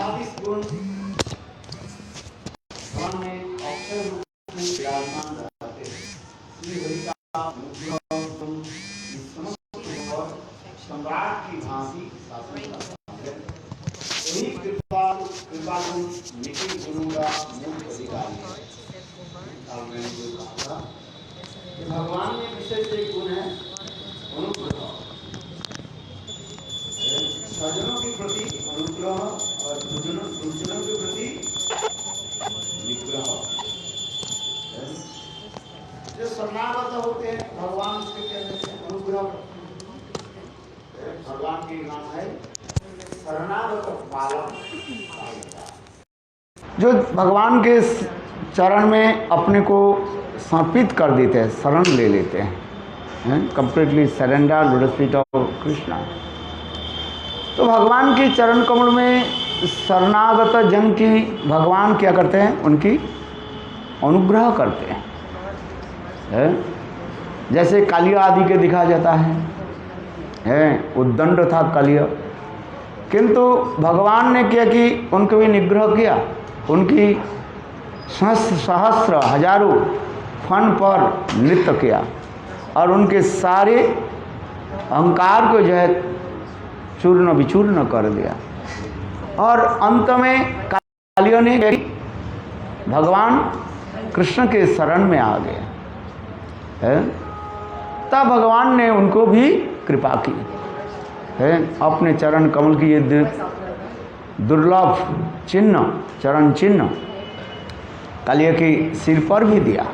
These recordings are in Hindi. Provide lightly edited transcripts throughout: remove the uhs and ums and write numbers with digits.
29 गुण भगवान में अक्षर रूप में विराजमान रहते हैं। श्री हरि का सम्राट की भांति शासन करता है। वही कृपा गुण निखिल गुरु का मूल अधिकारी है। मैंने जो कहा था कि भगवान में विशेष एक गुण है अनुग्रह, सज्जनों के प्रति अनुग्रह और दुर्जनों के प्रति निग्रह। जो शरणागत होते हैं भगवान से कहते हैं अनुग्रह। भगवान के नाम है शरणागत पालक। जो भगवान के चरण में अपने को समर्पित कर देते हैं, शरण ले लेते हैं, completely surrender lotus feet of Krishna. तो भगवान के चरण कमल में शरणागत जन की भगवान क्या करते हैं? उनकी अनुग्रह करते हैं। जैसे कालिया आदि के दिखा जाता है उद्दंड था कालिया, किंतु भगवान ने क्या कि उनको भी निग्रह किया। उनकी सहस्र हजारों फन पर नृत्य किया और उनके सारे अहंकार को जो है चूर्ण विचूर्ण कर दिया। और अंत में कालिया ने भगवान कृष्ण के शरण में आ गए, तब भगवान ने उनको भी कृपा की अपने चरण कमल की ये दुर्लभ चिन्ह, चरण चिन्ह कालिया के सिर पर भी दिया।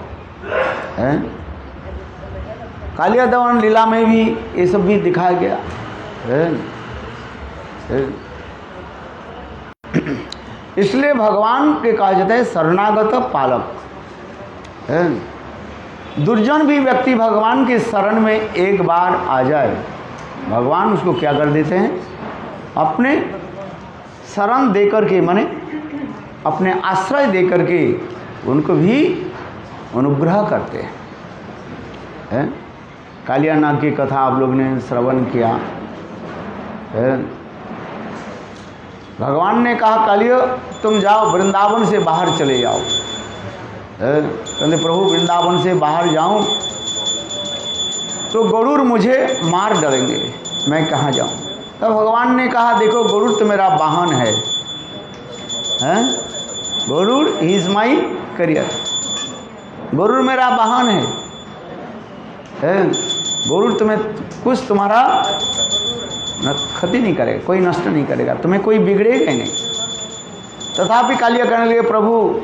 कालिया दमन लीला में भी ये सब भी दिखाया गया। इसलिए भगवान के कहा जाता है शरणागत पालक। दुर्जन भी व्यक्ति भगवान के शरण में एक बार आ जाए, भगवान उसको क्या कर देते हैं? अपने शरण देकर के, माने अपने आश्रय देकर के उनको भी अनुग्रह करते हैं। कालिया नाग की कथा आप लोग ने श्रवण किया। भगवान ने कहा कालिया तुम जाओ वृंदावन से बाहर चले जाओ। कहते प्रभु वृंदावन से बाहर जाऊं तो गरुड़ मुझे मार डालेंगे, मैं कहाँ जाऊं? तब भगवान ने कहा देखो गरुड़ तो मेरा वाहन है, Garuda he is my carrier. Garuda मेरा वाहन है, गरुड़ तुम्हें कुछ तुम्हारा क्षति नहीं करेगा, कोई नष्ट नहीं करेगा, तुम्हें कोई बिगड़ेगा ही नहीं। तथापि कालिया कहने लगे प्रभु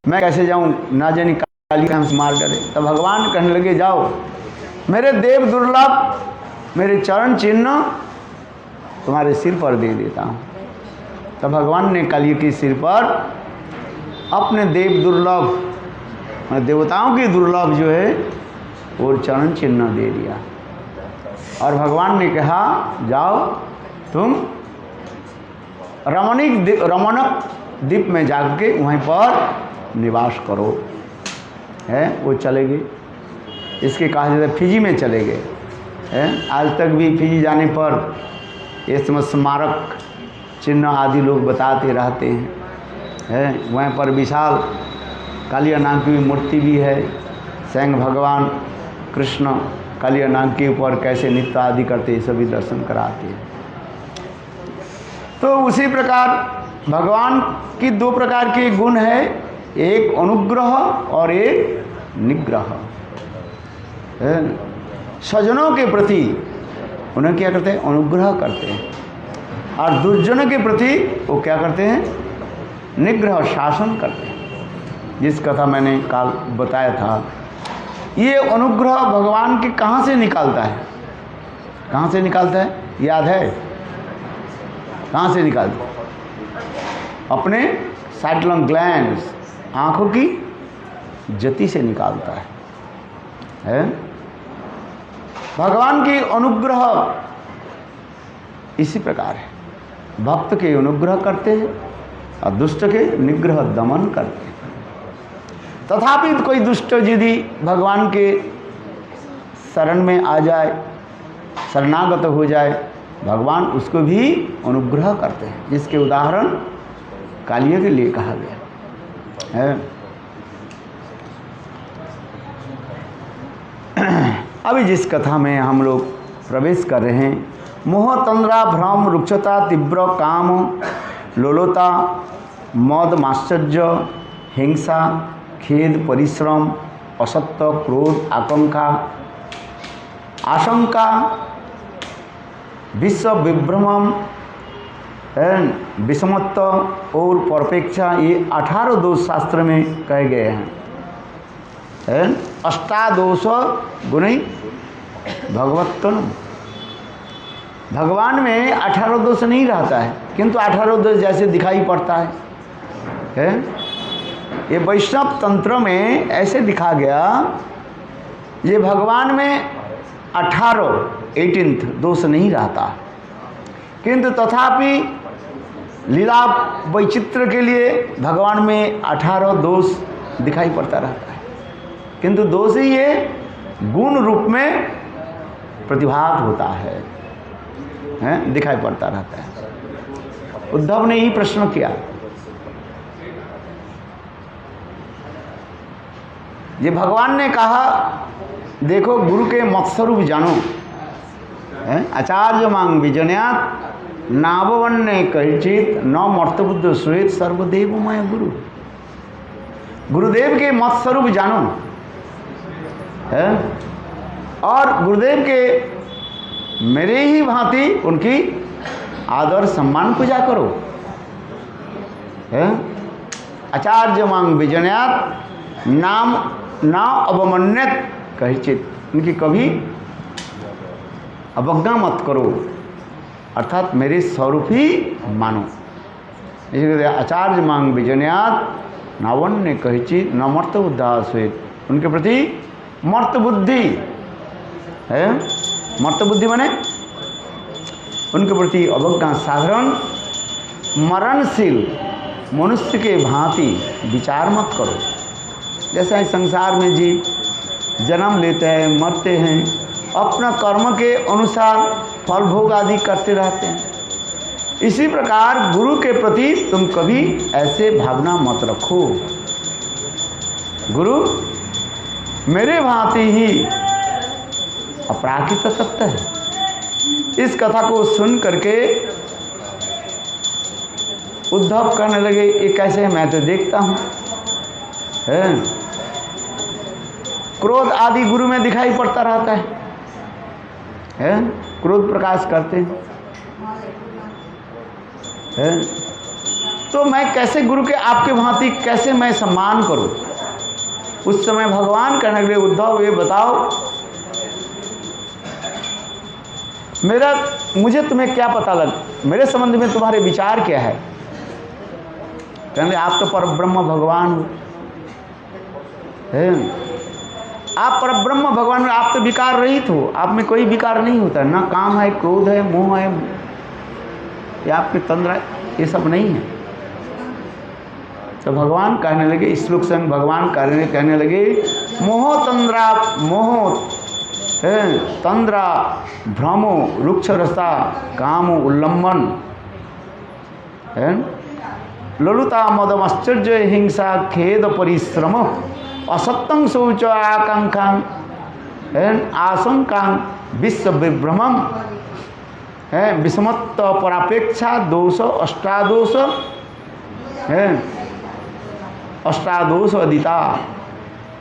मैं कैसे जाऊं, ना जानी कालिया हमसे मार डाले। तब भगवान कहने लगे जाओ मेरे देव दुर्लभ, मेरे चरण चिन्ह तुम्हारे सिर पर दे देता हूं। तब भगवान ने कालिया के सिर पर अपने देव दुर्लभ, देवताओं की दुर्लभ जो है वो चरण चिन्ह दे दिया। और भगवान ने कहा जाओ तुम रमणक द्वीप में जाके वहीं पर निवास करो। वो चले गए, इसके कहा जाता है फिजी में चले गए। आज तक भी फिजी जाने पर ये समय स्मारक चिन्ह आदि लोग बताते रहते हैं। वहीं पर विशाल कालिया नाग की मूर्ति भी है। स्वयं भगवान कृष्ण कालिया नाग के ऊपर कैसे नृत्य आदि करते सभी दर्शन कराते हैं। तो उसी प्रकार भगवान की दो प्रकार के गुण है, एक अनुग्रह और एक निग्रह। सज्जनों के प्रति उन्हें क्या करते हैं? अनुग्रह करते हैं। और दुर्जनों के प्रति वो क्या करते हैं? निग्रह, शासन करते हैं। जिस कथा मैंने काल बताया था, ये अनुग्रह भगवान के कहाँ से निकालता है? कहाँ से निकालता है याद है? कहाँ से निकालता है? अपने साइटलम ग्लैंड्स, आँखों की ज्योति से निकालता है। भगवान की अनुग्रह इसी प्रकार है, भक्त के अनुग्रह करते हैं और दुष्ट के निग्रह दमन करते हैं। तथापि कोई दुष्ट यदि भगवान के शरण में आ जाए, शरणागत हो जाए, भगवान उसको भी अनुग्रह करते हैं, जिसके उदाहरण कालिया के लिए कहा गया है। अभी जिस कथा में हम लोग प्रवेश कर रहे हैं, मोह, तंद्रा, भ्रम, रुक्षता, तीव्र काम, लोलुपता, मद, माश्चर्य, हिंसा, खेद, परिश्रम, असत्य, क्रोध, आशंका, विश्व विभ्रम, विषमत्व और परपेक्षा, ये 18 दोष शास्त्र में कहे गए हैं। अष्टादोष गुणी भगवत्तन, भगवान में 18 दोष नहीं रहता है, किंतु 18 दोष जैसे दिखाई पड़ता है। ये वैष्णव तंत्र में ऐसे दिखा गया, ये भगवान में 18 दोष नहीं रहता, किंतु तथापि लीला वैचित्र के लिए भगवान में 18 दोष दिखाई पड़ता रहता है, किंतु दोष ही ये गुण रूप में प्रतिभात होता है, दिखाई पड़ता रहता है। उद्धव ने ही प्रश्न किया, ये भगवान ने कहा देखो गुरु के मत स्वरूप जानो, आचार्य मांग विजन्यात नाववन्य कहिचित न मर्तबुद्ध श्वेत सर्वदेवमय गुरु, गुरुदेव के मत स्वरूप जानो है, और गुरुदेव के मेरे ही भांति उनकी आदर सम्मान पूजा करो है। आचार्य मांग विजन्यात नाम ना अवमन्यत कहिचित, उनकी कभी अवज्ञा मत करो, अर्थात मेरे स्वरूप ही मानो। इसी आचार्य मांग विजन्यात नावन्य कहिचित न मर्त बुद्धा श्वेत, उनके प्रति मर्त बुद्धि है, मर्त बुद्धि माने उनके प्रति अवज्ञा, साधारण मरणशील मनुष्य के भांति विचार मत करो। जैसा इस संसार में जीव जन्म लेते हैं, मरते हैं, अपना कर्म के अनुसार फल भोग आदि करते रहते हैं, इसी प्रकार गुरु के प्रति तुम कभी ऐसे भावना मत रखो। गुरु मेरे भांति ही अपराकित तत्व है। इस कथा को सुन करके उद्धव कहने लगे ये कैसे है, मैं तो देखता हूँ है, क्रोध आदि गुरु में दिखाई पड़ता रहता है, क्रोध प्रकाश करते हैं, तो मैं कैसे गुरु के आपके भांति कैसे मैं सम्मान करूं। उस समय भगवान कहने लगे उद्धव ये बताओ मुझे तुम्हें क्या पता लग, मेरे संबंध में तुम्हारे विचार क्या है। कहने आप तो परब्रह्म भगवान हो, आप परब्रह्म भगवान में, आप तो विकार रहित हो, आप में कोई विकार नहीं होता, ना काम है, क्रोध है, मोह है, ये आपके तंद्रा, ये सब नहीं है। तो भगवान कहने लगे, इस श्लोक से भगवान कहने लगे मोह तंद्रा, मोह तंद्रा भ्रमो रुक्ष रसा काम उल्लंघन लोलुता मदम आश्चर्य हिंसा खेद परिश्रम असत्यं शौच आकांक्षा आशंका विश्व विभ्रमम विषमत्व परापेक्षा दोष अष्टादोष अष्टादोष अदिता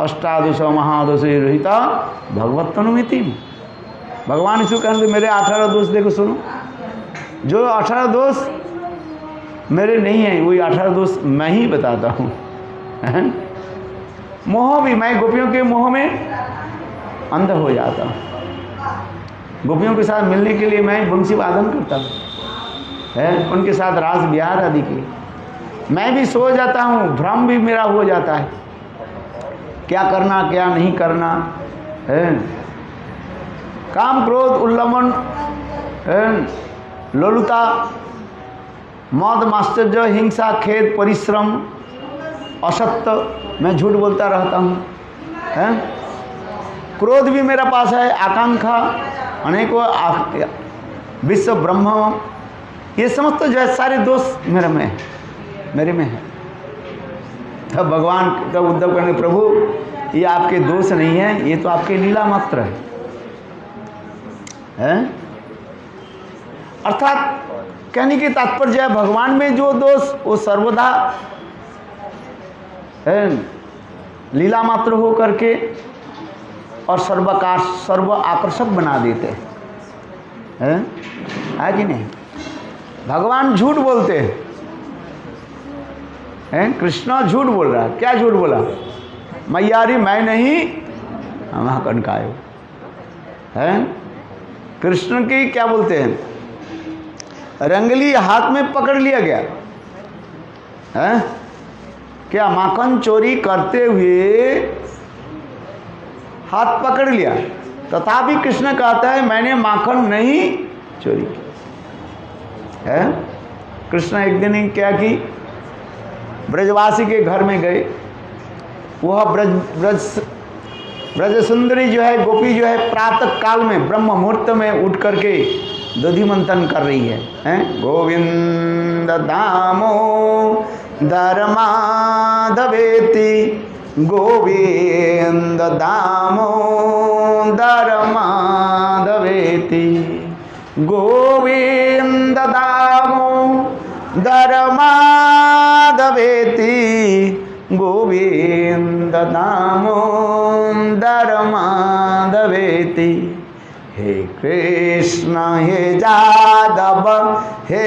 अष्टादोष महादोष रहिता भगवत्तनुमिति। भगवान इसको कहते मेरे 18 दोष देखो, सुनो, जो 18 दोष मेरे नहीं है वही 18 दोष मैं ही बताता हूँ। मोह भी, मैं गोपियों के मोह में अंध हो जाता हूँ, गोपियों के साथ मिलने के लिए मैं बंसी वादन करता हूँ, उनके साथ रास विहार आदि के, मैं भी सो जाता हूँ, भ्रम भी मेरा हो जाता है, क्या करना क्या नहीं करना है, काम क्रोध उल्लंघन लोलुता मद माश्चर्य हिंसा खेद परिश्रम असत्य, मैं झूठ बोलता रहता हूँ, क्रोध भी मेरा पास है, आकांक्षा अनेकों विश्व ब्रह्म, ये समझते जो है सारे दोष मेरे में है, मेरे में है। तब भगवान, तब उद्धव कहने प्रभु ये आपके दोष नहीं है, ये तो आपके लीला मात्र है? अर्थात कहने की तात्पर्य है भगवान में जो दोष वो सर्वदा है लीला मात्र हो करके और सर्व आकर्षक बना देते हैं, है कि नहीं? भगवान झूठ बोलते हैं, कृष्ण झूठ बोल रहा है। क्या झूठ बोला? मैयारी मैं नहीं हम कनकायो है। कृष्ण की क्या बोलते हैं? रंगली हाथ में पकड़ लिया गया है, क्या माखन चोरी करते हुए हाथ पकड़ लिया, तथापि कृष्ण कहता है मैंने माखन नहीं चोरी की है। कृष्ण एक दिन क्या की, ब्रजवासी के घर में गए। वह ब्रज सुंदरी जो है, गोपी जो है, प्रातः काल में ब्रह्म मुहूर्त में उठ करके दधि मंथन कर रही है, हैं? गोविंद दामो धर्माधवेति, गोविंद दामो धर्माधवेति, गोविंद दामो धर्माधवेति, गोविंद दामो धर्माधवेति। हे कृष्ण हे जादव हे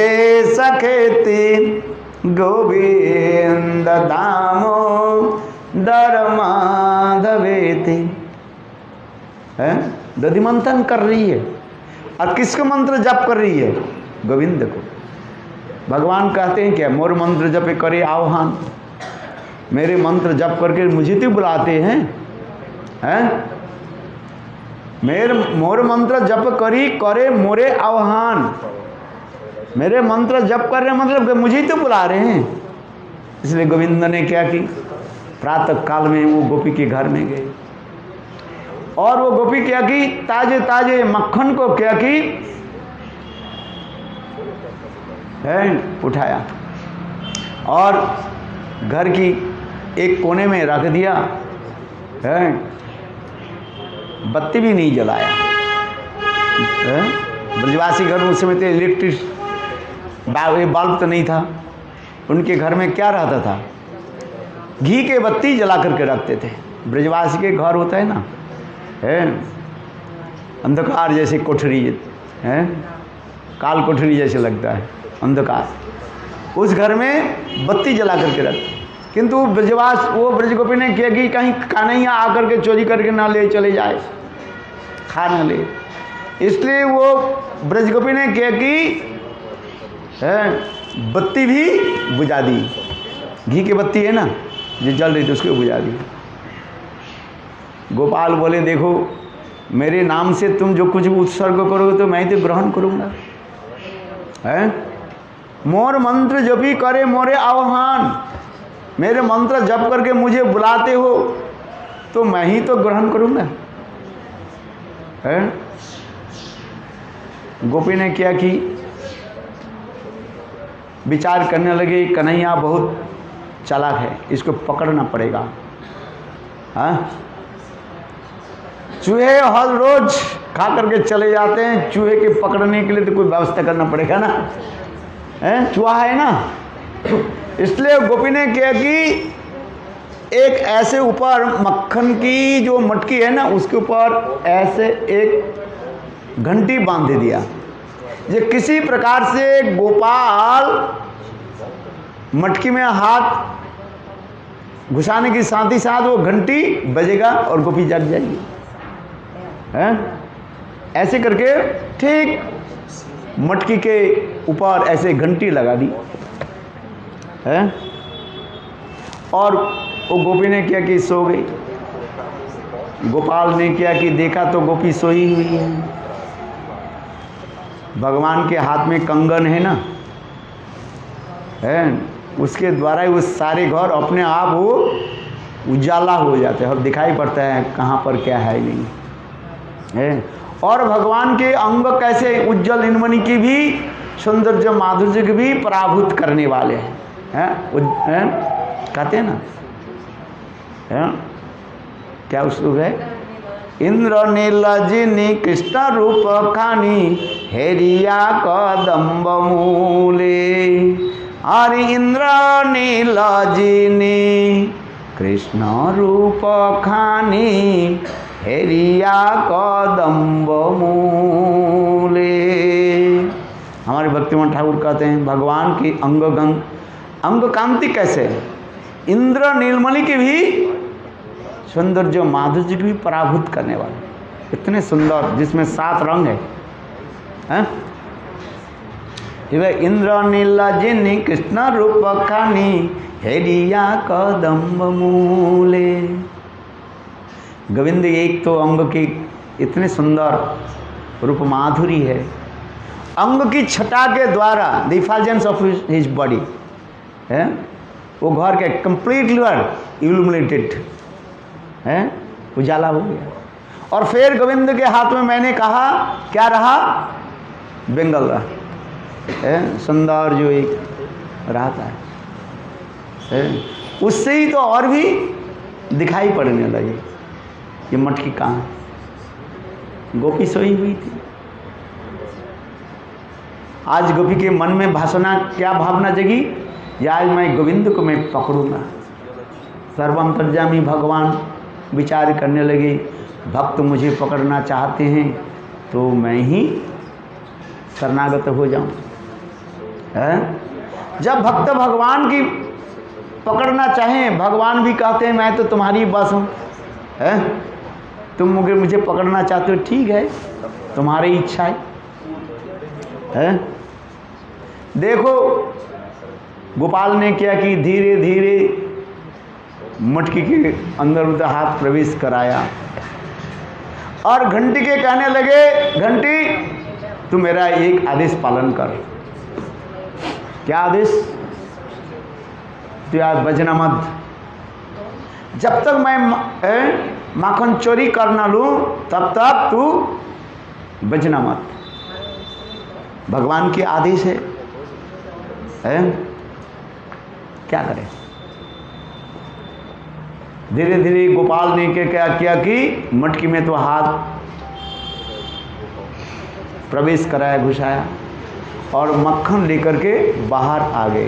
सखेति, गोविंद दामो धर्माधवेति। है दधि मंथन कर रही है और किसको मंत्र जप कर रही है? गोविंद को। भगवान कहते हैं क्या? मोर मंत्र जप करे आह्वान, मेरे मंत्र जप करके मुझे तो बुलाते हैं, हैं? मेरे मोर मंत्र जप करी करे मोरे आह्वान, मेरे मंत्र जप कर रहे मतलब मुझे तो बुला रहे हैं। इसलिए गोविंद ने क्या की, प्रातः काल में वो गोपी के घर में गए और वो गोपी क्या की, ताजे ताजे मक्खन को क्या की है उठाया और घर की एक कोने में रख दिया है, बत्ती भी नहीं जलाया। ब्रजवासी घर में उस समय तो इलेक्ट्रिक बल्ब तो नहीं था, उनके घर में क्या रहता था? घी के बत्ती जला करके रखते थे। ब्रजवासी के घर होता है ना, है अंधकार जैसे कोठरी है, काल कोठरी जैसे लगता है अंधकार, उस घर में बत्ती जला करके रखते। किंतु ब्रजवास वो ब्रजगोपी ने किया कि कहीं कन्हैया आकर के चोरी करके ना ले चले जाए, खा ना ले, इसलिए वो ब्रजगोपी ने किया कि बत्ती भी बुझा दी। घी की बत्ती है ना जो जल रही थी उसको बुझा दी। गोपाल बोले देखो मेरे नाम से तुम जो कुछ उत्सर्ग करोगे तो मैं तो ग्रहण करूँगा, है? मोर मंत्र जपी करे मोरे आह्वान, मेरे मंत्र जप करके मुझे बुलाते हो तो मैं ही तो ग्रहण करूँगा, है? गोपी ने क्या की, विचार करने लगे कन्हैया बहुत चालाक है, इसको पकड़ना पड़ेगा। हाँ, चूहे हर रोज खा करके चले जाते हैं, चूहे के पकड़ने के लिए तो कोई व्यवस्था करना पड़ेगा ना, है? चूहा है ना, इसलिए गोपी ने किया कि एक ऐसे ऊपर मक्खन की जो मटकी है ना उसके ऊपर ऐसे एक घंटी बांध दिया, ये किसी प्रकार से गोपाल मटकी में हाथ घुसाने के साथ ही साथ वो घंटी बजेगा और गोपी जग जाएगी, है? ऐसे करके ठीक मटकी के ऊपर ऐसे घंटी लगा दी, है? और वो गोपी ने क्या कि सो गई। गोपाल ने क्या कि देखा तो गोपी सोई हुई है, भगवान के हाथ में कंगन है ना, है? उसके द्वारा ही वो सारे घर अपने आप वो उजाला हो जाते हैं और दिखाई पड़ता है कहाँ पर क्या है नहीं, है? और भगवान के अंग कैसे उज्जवल इनमणि की भी सौंदर्य माधुर्य की भी पराभूत करने वाले हैं, कहते हैं ना, हैं? क्या उसलूब है? इंद्र नीलजिनी कृष्ण रूप खानी हेरिया कदम्ब मूले। अरे इंद्र नीलजिनी कृष्ण रूप खानी हेरिया कदम्ब मूले। हमारे भक्तिमान ठाकुर कहते हैं भगवान की अंग कांति कैसे है? इंद्र नीलमणि की भी सौंदर्य माधुर्य की भी पराभूत करने वाले, इतने सुंदर, जिसमें 7 रंग है? इंद्र नीलजिनी कृष्ण रूप खानी हेरिया कदम्ब मूले। गोविंद एक तो अंग की इतने सुंदर रूप माधुरी है, अंग की छटा के द्वारा द इफल्जेंस ऑफ हिज बॉडी है, वो घर के कंप्लीटली इल्यूमिनेटेड है, उजाला हो गया। और फिर गोविंद के हाथ में मैंने कहा क्या रहा? बेंगल रहा है, सुंदर जो एक रहता है, उससे ही तो और भी दिखाई पड़ने लगी ये मटकी कहाँ। गोपी सोई हुई थी, आज गोपी के मन में भाषणा क्या भावना जगी? या आज मैं गोविंद को मैं पकड़ूंगा। सर्वंतर्यामी भगवान विचार करने लगे, भक्त मुझे पकड़ना चाहते हैं तो मैं ही शरणागत हो जाऊं। जब भक्त भगवान की पकड़ना चाहें, भगवान भी कहते हैं मैं तो तुम्हारी बस हूँ, तुम मुझे पकड़ना चाहते हो, ठीक है, तुम्हारी इच्छा है। देखो गोपाल ने क्या कि धीरे धीरे मटकी के अंदर हाथ प्रवेश कराया और घंटी के कहने लगे, घंटी तू मेरा एक आदेश पालन कर। क्या आदेश? तू यार बजना मत, जब तक मैं माखन चोरी कर ना लूं तब तक तू बजना मत। भगवान के आदेश है, क्या करें? धीरे धीरे गोपाल ने क्या किया कि मटकी में तो हाथ प्रवेश कराया, घुसाया और मक्खन लेकर के बाहर आ गए,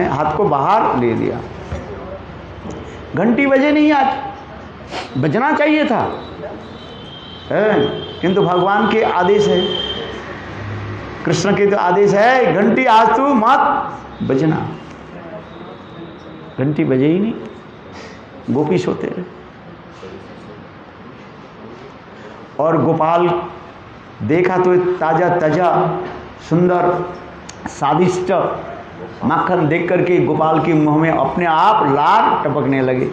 हाथ को बाहर ले लिया। घंटी बजे नहीं, आज बजना चाहिए था, किंतु भगवान के आदेश है, कृष्ण के तो आदेश है, घंटी आज तू मत बजना। घंटी बजे ही नहीं, गोपी सोते रहे। और गोपाल देखा तो ताजा ताजा सुंदर स्वादिष्ट माखन देख करके गोपाल के मुंह में अपने आप लार टपकने लगे,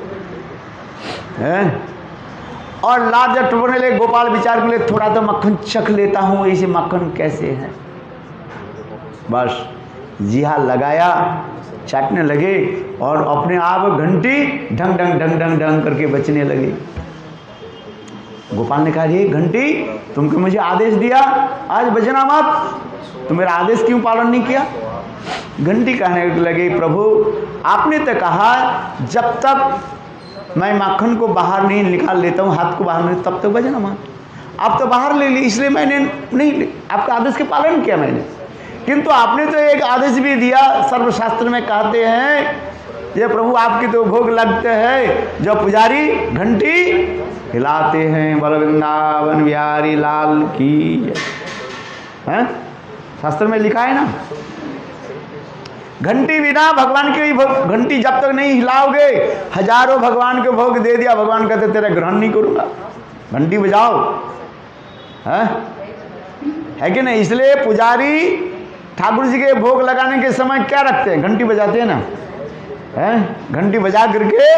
और लार जब टपकने लगे गोपाल विचार के लिए थोड़ा तो मक्खन चख लेता हूँ, ऐसे मक्खन कैसे है। बस जीहा लगाया, चाटने लगे और अपने आप घंटी ढंग ढंग ढंग ढंग ढंग करके बचने लगे। गोपाल ने कहा, ये घंटी तुमको मुझे आदेश दिया आज बजना मत, तुम मेरा आदेश क्यों पालन नहीं किया? घंटी कहने लगे, प्रभु आपने तो कहा जब तक मैं माखन को बाहर नहीं निकाल लेता हूँ, हाथ को बाहर नहीं, तब तक बजना मत। आप तो बाहर ले ली, इसलिए मैंने नहीं, आपका आदेश के पालन किया मैंने। किंतु आपने तो एक आदेश भी दिया, सर्वशास्त्र में कहते हैं ये प्रभु आपके तो भोग लगते हैं जो पुजारी घंटी हिलाते हैं, बोलो वृंदावन बिहारी लाल की, हैं? शास्त्र में लिखा है ना, घंटी बिना भगवान के घंटी जब तक नहीं हिलाओगे, हजारों भगवान के भोग दे दिया, भगवान कहते तेरा ग्रहण नहीं करूंगा, घंटी बजाओ, है कि नहीं? इसलिए पुजारी ठाकुर जी के भोग लगाने के समय क्या रखते हैं? घंटी बजाते हैं ना, घंटी बजा करके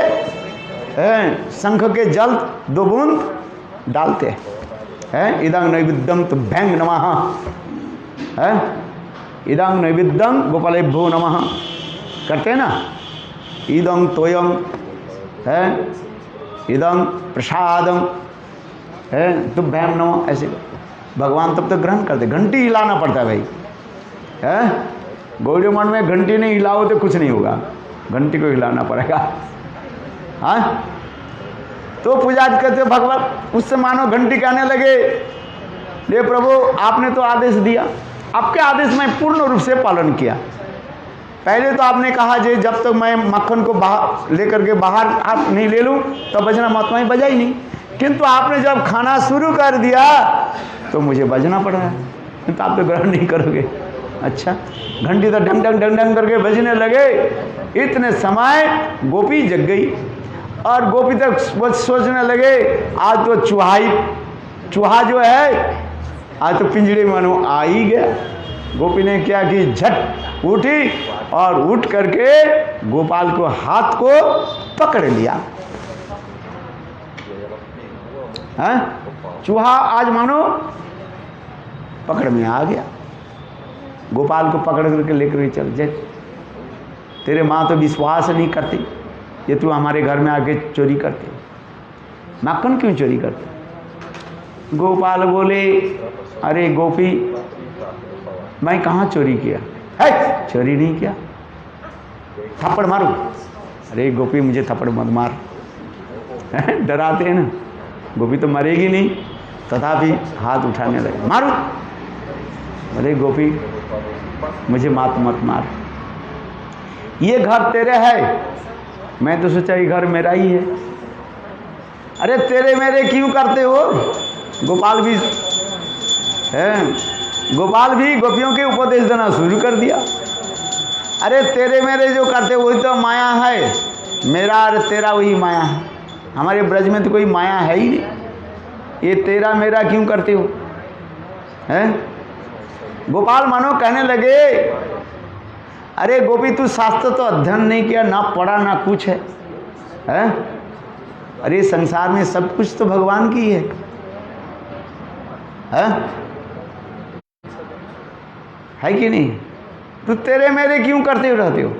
शंख के जल 2 बूंद डालते हैं, इदं नैवेद्यम तुभ्यं नमः, इदं नैवेद्यं गोपालेभ्यो नमः करते हैं ना, इदं तोयं इदं प्रसादं तुभ्यं नमः, ऐसे भगवान तब तक ग्रहण करते। घंटी हिलाना पड़ता है भाई, है गौड़ीय मठ में घंटी नहीं हिलाओ तो कुछ नहीं होगा, घंटी को हिलाना पड़ेगा। हाँ तो पूजा करते भगवान, उससे मानो घंटी कहने लगे, ये प्रभु आपने तो आदेश दिया, आपके आदेश में पूर्ण रूप से पालन किया। पहले तो आपने कहा जे जब तक मैं मक्खन को बाहर लेकर के बाहर हाथ नहीं ले लूँ तो बजना महात्मा ही बजा ही नहीं, किंतु आपने जब खाना शुरू कर दिया तो मुझे बजना पड़ रहा है, किंतु आप तो ग्रहण नहीं करोगे। अच्छा, घंटी तो ढंग ढंग ढंग ढंग करके बजने लगे। इतने समय गोपी जग गई और गोपी तक सोचने लगे आज तो चूहा जो है आज तो पिंजड़े में मानो आ ही गया। गोपी ने क्या कि झट उठी और उठ करके गोपाल को हाथ को पकड़ लिया। हैं? चूहा आज मानो पकड़ में आ गया। गोपाल को पकड़ करके लेकर चल जाए। तेरे माँ तो विश्वास नहीं करती, ये तू हमारे घर में आके चोरी करते, माखन क्यों चोरी करते? गोपाल बोले, अरे गोपी मैं कहाँ चोरी किया है, चोरी नहीं किया, थप्पड़ मारो। अरे गोपी मुझे थप्पड़ मत मार, डराते हैं ना। गोपी तो मरेगी नहीं, तथापि हाथ उठाने लगे, मारो। अरे गोपी मुझे मत मार, ये घर तेरे है, मैं तो सोचा ये घर मेरा ही है। अरे तेरे मेरे क्यों करते हो? गोपाल भी गोपियों के उपदेश देना शुरू कर दिया। अरे तेरे मेरे जो करते वही तो माया है, मेरा और तेरा वही माया है। हमारे ब्रज में तो कोई माया है ही नहीं, ये तेरा मेरा क्यों करते हो? हैं? गोपाल मानो कहने लगे, अरे गोपी तू शास्त्र तो अध्ययन नहीं किया, ना पढ़ा ना कुछ है, हैं? अरे संसार में सब कुछ तो भगवान की है, है कि नहीं? तो तेरे मेरे क्यों करते रहते हो?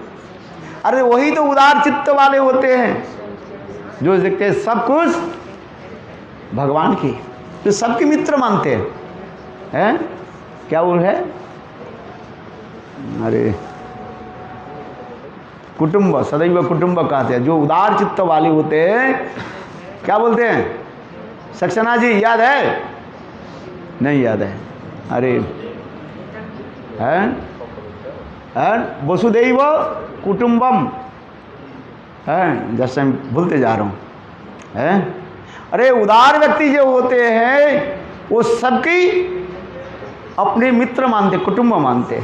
अरे वही तो उदार चित्त वाले होते हैं जो देखते हैं सब कुछ भगवान की, जो सबके मित्र मानते हैं। क्या बोल है? अरे कुटुंब, सदैव कुटुंब कहते हैं। जो उदार चित्त वाले होते हैं क्या बोलते हैं? सक्सेना जी याद है? नहीं याद है? अरे वसुदैव कुटुंबम है, जैसे मैं भूलते जा रहा हूँ। अरे उदार व्यक्ति जो होते हैं वो सबकी अपने मित्र मानते, कुटुंब मानते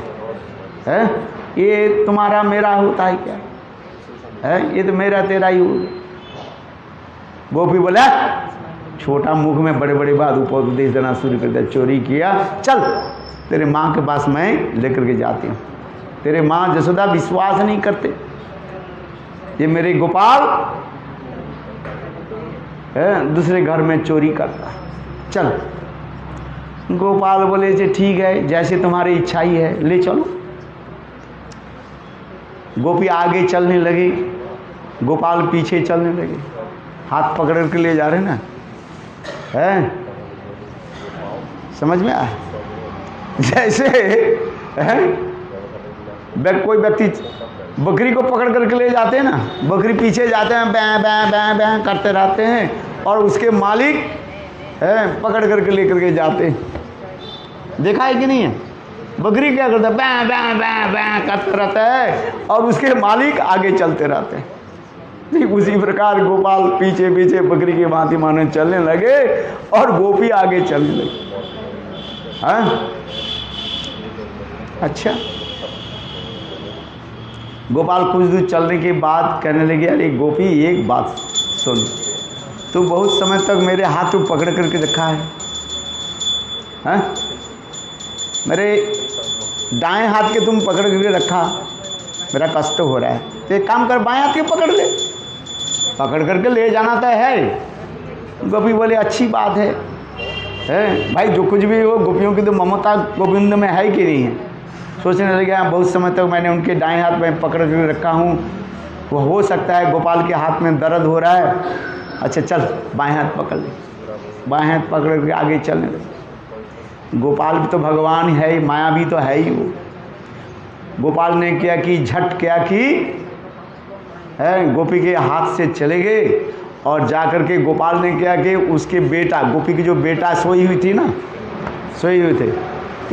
हैं। ये तुम्हारा मेरा होता है क्या है? ये तो मेरा तेरा ही हो गया। गोपी बोला छोटा मुख में बड़े बड़े बात उपदेश देना शुरू कर दिया। चोरी किया, चल तेरे माँ के पास मैं लेकर के जाती हूँ। तेरे माँ जसोदा विश्वास नहीं करते, ये मेरे गोपाल दूसरे घर में चोरी करता, चल। गोपाल बोले जी ठीक है, जैसे तुम्हारी इच्छा ही है, ले चलो। गोपी आगे चलने लगी, गोपाल पीछे चलने लगे, हाथ पकड़ के ले जा रहे ना, है? समझ में आया? जैसे कोई व्यक्ति बकरी को पकड़ करके ले जाते हैं ना, बकरी पीछे जाते हैं, बैं बैं बैं बैं करते रहते हैं और उसके मालिक पकड़ करके लेकर के जाते हैं। देखा है कि नहीं है? बकरी क्या करता है? बैं बैं बैं बैं करते रहता है और उसके मालिक आगे चलते रहते हैं। ठीक उसी प्रकार गोपाल पीछे पीछे बकरी के भांति मानो चलने लगे और गोपी आगे चलने लगी। हाँ अच्छा, गोपाल कुछ दूर चलने के बाद कहने लगे, अरे गोपी एक बात सुन, तू बहुत समय तक मेरे हाथ को पकड़ करके रखा है, हाँ? मेरे दाएं हाथ के तुम पकड़ करके रखा, मेरा कष्ट हो रहा है, तो एक काम कर बाएं हाथ के पकड़ ले, पकड़ करके ले जाना तो है। गोपी बोले अच्छी बात है भाई, जो कुछ भी हो गोपियों की तो ममता गोविंद में है कि नहीं है। सोचने लगे बहुत समय तक मैंने उनके दाएं हाथ में पकड़ कर रखा हूँ, वो हो सकता है गोपाल के हाथ में दर्द हो रहा है। अच्छा चल बाएं हाथ पकड़ ले, बाएं हाथ पकड़ के आगे चलने लगे। गोपाल भी तो भगवान है, माया भी तो है ही वो। गोपाल ने क्या की, झट क्या की है, गोपी के हाथ से चले गए और जाकर के गोपाल ने क्या कि उसके बेटा, गोपी की जो बेटा सोई हुई थी ना, सोई हुए थे,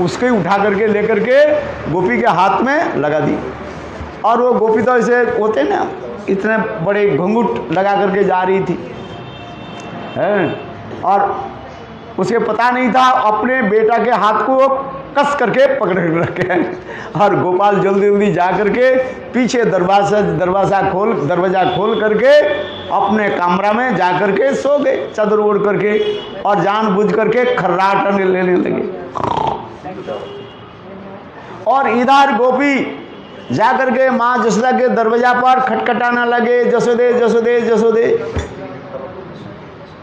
उसके उठा करके लेकर के गोपी के हाथ में लगा दी। और वो गोपी तो ऐसे होते ना, इतने बड़े घुंघट लगा करके जा रही थी है, और उसे पता नहीं था अपने बेटा के हाथ को कस करके पकड़ रखे। और गोपाल जल्दी जल्दी जा करके पीछे दरवाज़ा खोल करके अपने कमरा में जा करके सो गए चादर ओढ़ करके, और जानबूझ करके खर्राट लेने लगे। और इधर गोपी जा करके माँ जसोदा के दरवाजा पर खटखटाना लगे, जसोदे जसोदे जसोदे।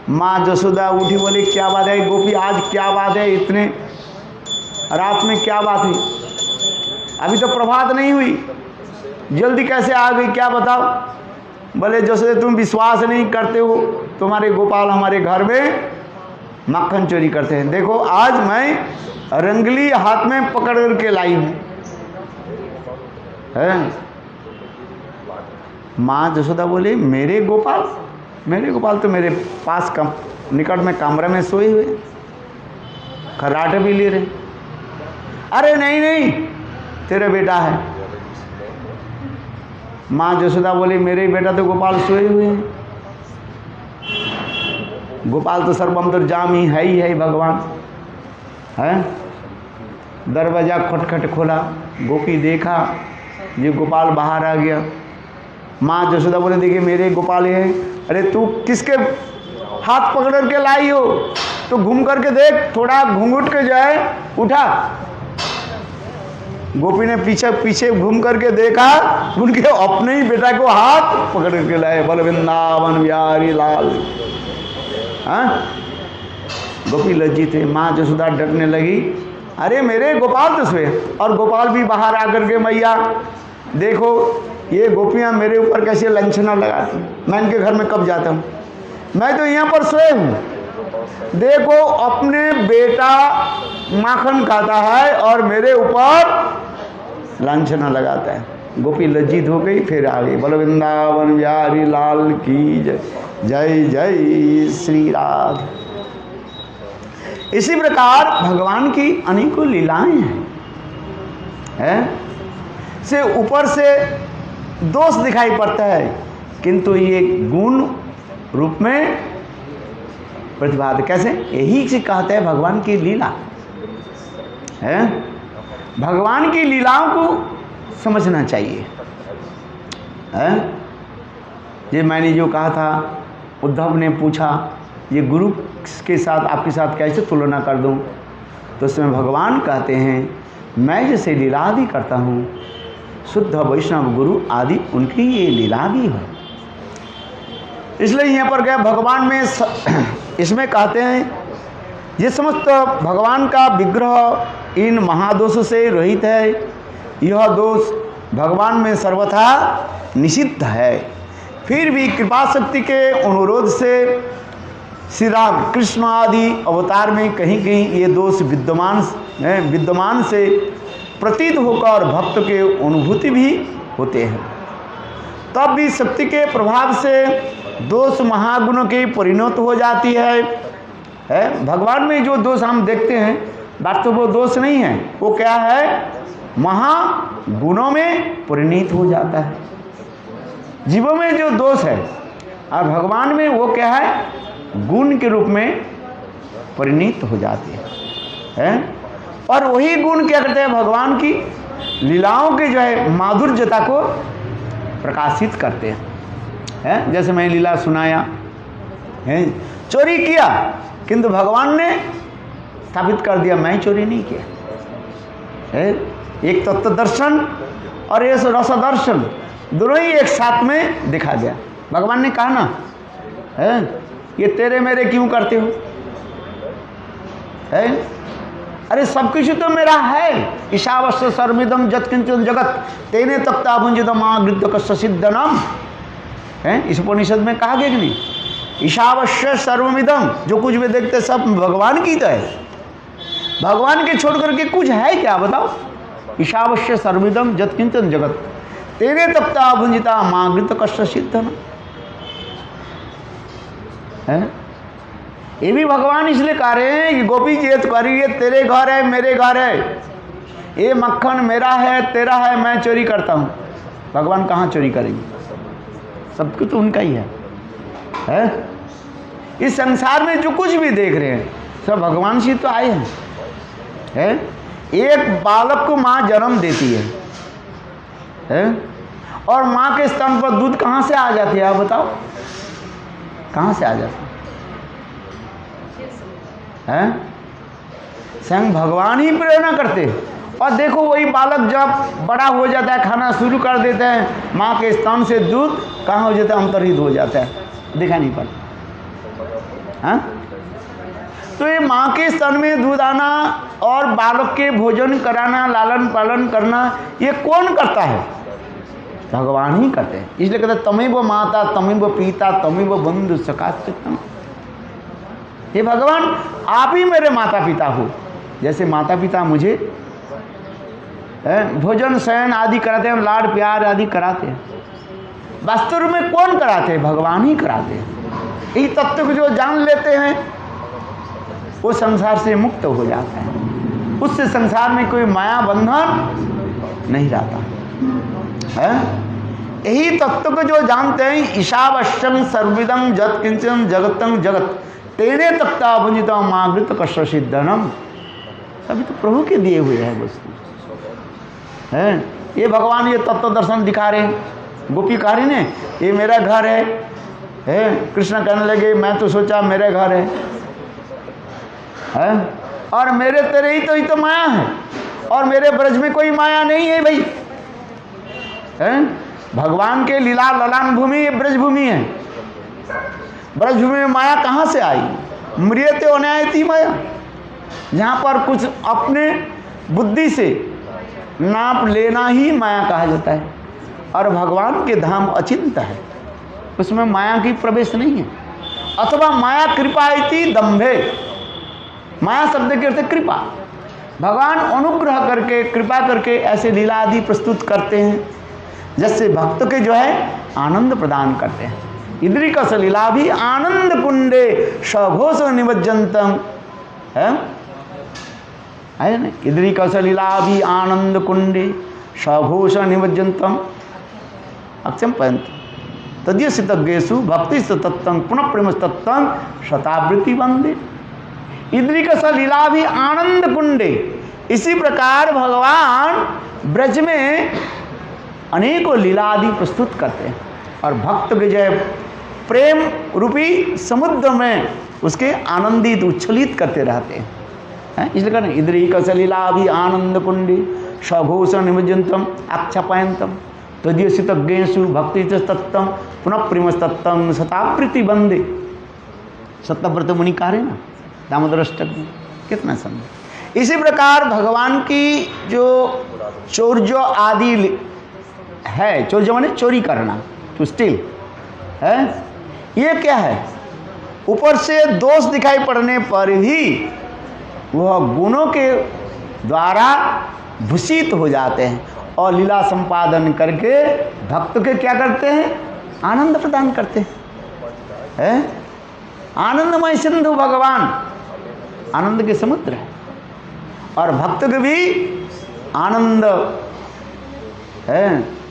माँ जसोदा उठी, बोली क्या बात है गोपी, आज क्या बात है, इतने रात में क्या बात हुई, अभी तो प्रभात नहीं हुई, जल्दी कैसे आ गई, क्या बताओ। बोले जसोदे तुम विश्वास नहीं करते हो, तुम्हारे गोपाल हमारे घर में मक्खन चोरी करते हैं। देखो आज मैं रंगली हाथ में पकड़ करके लाई हूँ। माँ जसोदा बोले मेरे गोपाल तो मेरे पास निकट में कमरे में सोए हुए, खर्राटे भी ले रहे। अरे नहीं तेरा बेटा है। माँ जसोदा बोली मेरे बेटा तो गोपाल सोए हुए हैं। गोपाल तो सर्वंतर्यामी है ही भगवान है। दरवाजा खटखट खोला, गोपी देखा ये गोपाल बाहर आ गया। माँ जसोदा बोले देखिए मेरे गोपाल है। अरे तू किसके हाथ पकड़ के लाई हो, तो घूम करके देख, थोड़ा घूंघट के जो है उठा। गोपी ने पीछे घूम करके देखा, उनके अपने ही बेटा को हाथ पकड़ के लाए। बोले वृंदावन बिहारी लाल। हाँ, गोपी लज्जित है। माँ जसोदा डरने लगी, अरे मेरे गोपाल तो सोए। और गोपाल भी बाहर आकर के मैया देखो ये गोपियाँ मेरे ऊपर कैसे लंछना लगाती, मैं इनके घर में कब जाता हूँ, मैं तो यहाँ पर सोए हूँ। देखो अपने बेटा माखन खाता है और मेरे ऊपर लांछना लगाता है। गोपी लज्जित हो गई, फिर आ गई। बोलो वृंदावन बिहारी लाल की जय, जय जय श्री राधे। इसी प्रकार भगवान की अनेकों लीलाएं हैं, से ऊपर से दोष दिखाई पड़ता है, किंतु ये गुण रूप में प्रतिभात। कैसे? यही से कहते हैं भगवान की लीला है। भगवान की लीलाओं को समझना चाहिए है। ये मैंने जो कहा था, उद्धव ने पूछा ये गुरु के साथ आपके साथ कैसे तुलना कर दूं, तो उसमें भगवान कहते हैं मैं जैसे लीला आदि करता हूँ, शुद्ध वैष्णव गुरु आदि उनकी ये लीला भी है। इसलिए यहाँ पर क्या भगवान में इसमें कहते हैं ये समस्त भगवान का विग्रह इन महादोष से रहित है। यह दोष भगवान में सर्वथा निषिद्ध है। फिर भी कृपा शक्ति के अनुरोध से श्री राम कृष्ण आदि अवतार में कहीं कहीं ये दोष विद्यमान से प्रतीत होकर भक्त के अनुभूति भी होते हैं। तब भी शक्ति के प्रभाव से दोष महागुणों की परिणत हो जाती है। भगवान में जो दोष हम देखते हैं वास्तव वो दोष नहीं है, वो क्या है, महागुणों में परिणत हो जाता है। जीवों में जो दोष है और भगवान में वो क्या है, गुण के रूप में परिणत हो जाती है। और वही गुण क्या करते हैं, भगवान की लीलाओं के जो है माधुर्यता को प्रकाशित करते हैं। जैसे मैं लीला सुनाया है, चोरी किया किंतु भगवान ने स्थापित कर दिया मैं चोरी नहीं किया है। एक तत्व दर्शन और ये रस दर्शन दोनों ही एक साथ में दिखा दिया। भगवान ने कहा ना है ये तेरे मेरे क्यों करते हो है, अरे सब कुछ तो मेरा है। ईशावस्य सर्वमिदं यत्किंचित् जगत तेने तप्ता भुंजितम् आगृह्य सिद्धनम है। इस उपनिषद में कहा गया कि नहीं, ईशावस्य सर्वमिदं, जो कुछ भी देखते सब भगवान की तो है। भगवान के छोड़ करके कुछ है क्या बताओ? ईशावश्य सर्विदम जत्किंचन जगत तेरे तप्ता भुंजिता मागृत कष्ट सिद्धन है। ये भी भगवान इसलिए कह रहे हैं कि गोपी जी तो करी ये तेरे घर है मेरे घर है, ये मक्खन मेरा है तेरा है, मैं चोरी करता हूँ। भगवान कहाँ चोरी करेंगे? सब कुछ तो उनका ही है? इस संसार में जो कुछ भी देख रहे हैं सब भगवान से तो आए हैं। एक बालक को माँ जन्म देती है और माँ के स्तन पर दूध कहाँ से आ जाती है? आप बताओ कहाँ से आ जाती है? स्वयं भगवान ही प्रेरणा करते। और देखो वही बालक जब बड़ा हो जाता है, खाना शुरू कर देते हैं, माँ के स्तन से दूध कहाँ हो जाता है? अंतर्हित हो जाता है, देखा नहीं पड़ता। तो ये माँ के स्तन में दूध आना और बालक के भोजन कराना, लालन पालन करना, ये कौन करता है? भगवान ही करते हैं। इसलिए कहते तमेव माता तमेव पिता तमेव बंधु सखा चित्तम। हे भगवान आप ही मेरे माता पिता हो, जैसे माता पिता मुझे भोजन शयन आदि कराते हैं, लाड प्यार आदि कराते हैं, वास्तव में कौन कराते हैं? भगवान ही कराते हैं। यही तत्व को जो जान लेते हैं वो संसार से मुक्त हो जाता है, उससे संसार में कोई माया बंधन नहीं रहता है। यही तत्व को जो जानते हैं, ईशावश्यम सर्विदम जत किंचन जगतम जगत तेरे तत्ता भुंजिता मागृत कष्ट सिद्धनम। सभी तो प्रभु के दिए हुए हैं वस्तु है। ये भगवान ये तत्व दर्शन दिखा रहे हैं। गोपी कह रही ने ये मेरा घर है। कृष्ण कहने लगे मैं तो सोचा मेरे घर है और मेरे तेरे ही तो माया है और मेरे ब्रज में कोई माया नहीं है भाई। भगवान के लीला ललान भूमि ये ब्रज भूमि है। ब्रज भूमि में माया कहाँ से आई? मृियते अनायति माया, जहाँ पर कुछ अपने बुद्धि से नाप लेना ही माया कहा जाता है। और भगवान के धाम अचिंत है, उसमें माया की प्रवेश नहीं है। अथवा माया कृपा इति दंभे, माया शब्द के अर्थ कृपा। भगवान अनुग्रह करके कृपा करके ऐसे लीला आदि प्रस्तुत करते हैं जिससे भक्त के जो है आनंद प्रदान करते हैं। इद्रिकस लीला भी आनंद कुंडे सघोष निमज्जनतम है ना। इद्रिकस लीला भी आनंद कुंडे सघोष निमज्जनतम अक्षम पंत तद्यसितज्ञेषु भक्ति तत्तं पुनः प्रेम तत्तं शतावृत्ति वंदे। इद्रिकस लीला भी आनंद कुंडे, इसी प्रकार भगवान ब्रज में अनेकों लीला आदि प्रस्तुत करते हैं और भक्त के जय प्रेम रूपी समुद्र में उसके आनंदित उच्छलित करते रहते हैं। इसलिए कहते हैं इद्रिकस लीला भी आनंद कुंडे सघोष निमज्जनतम आक्षेपयंतम तद्यसितज्ञेषु भक्ति तत्तं पुनः प्रेम तत्तं शतावृत्ति वंदे। सत्यव्रत मुनि कार्य ना दामोदर अष्टक में कितना समय। इसी प्रकार भगवान की जो चौर्य आदि है, चौर्य माने चोरी करना, टू स्टील है, ये क्या है? ऊपर से दोष दिखाई पड़ने पर भी वह गुणों के द्वारा भूषित हो जाते हैं और लीला संपादन करके भक्त के क्या करते हैं? आनंद प्रदान करते हैं। आनंदमय सिंधु भगवान आनंद के समुद्र है और भक्त के भी आनंद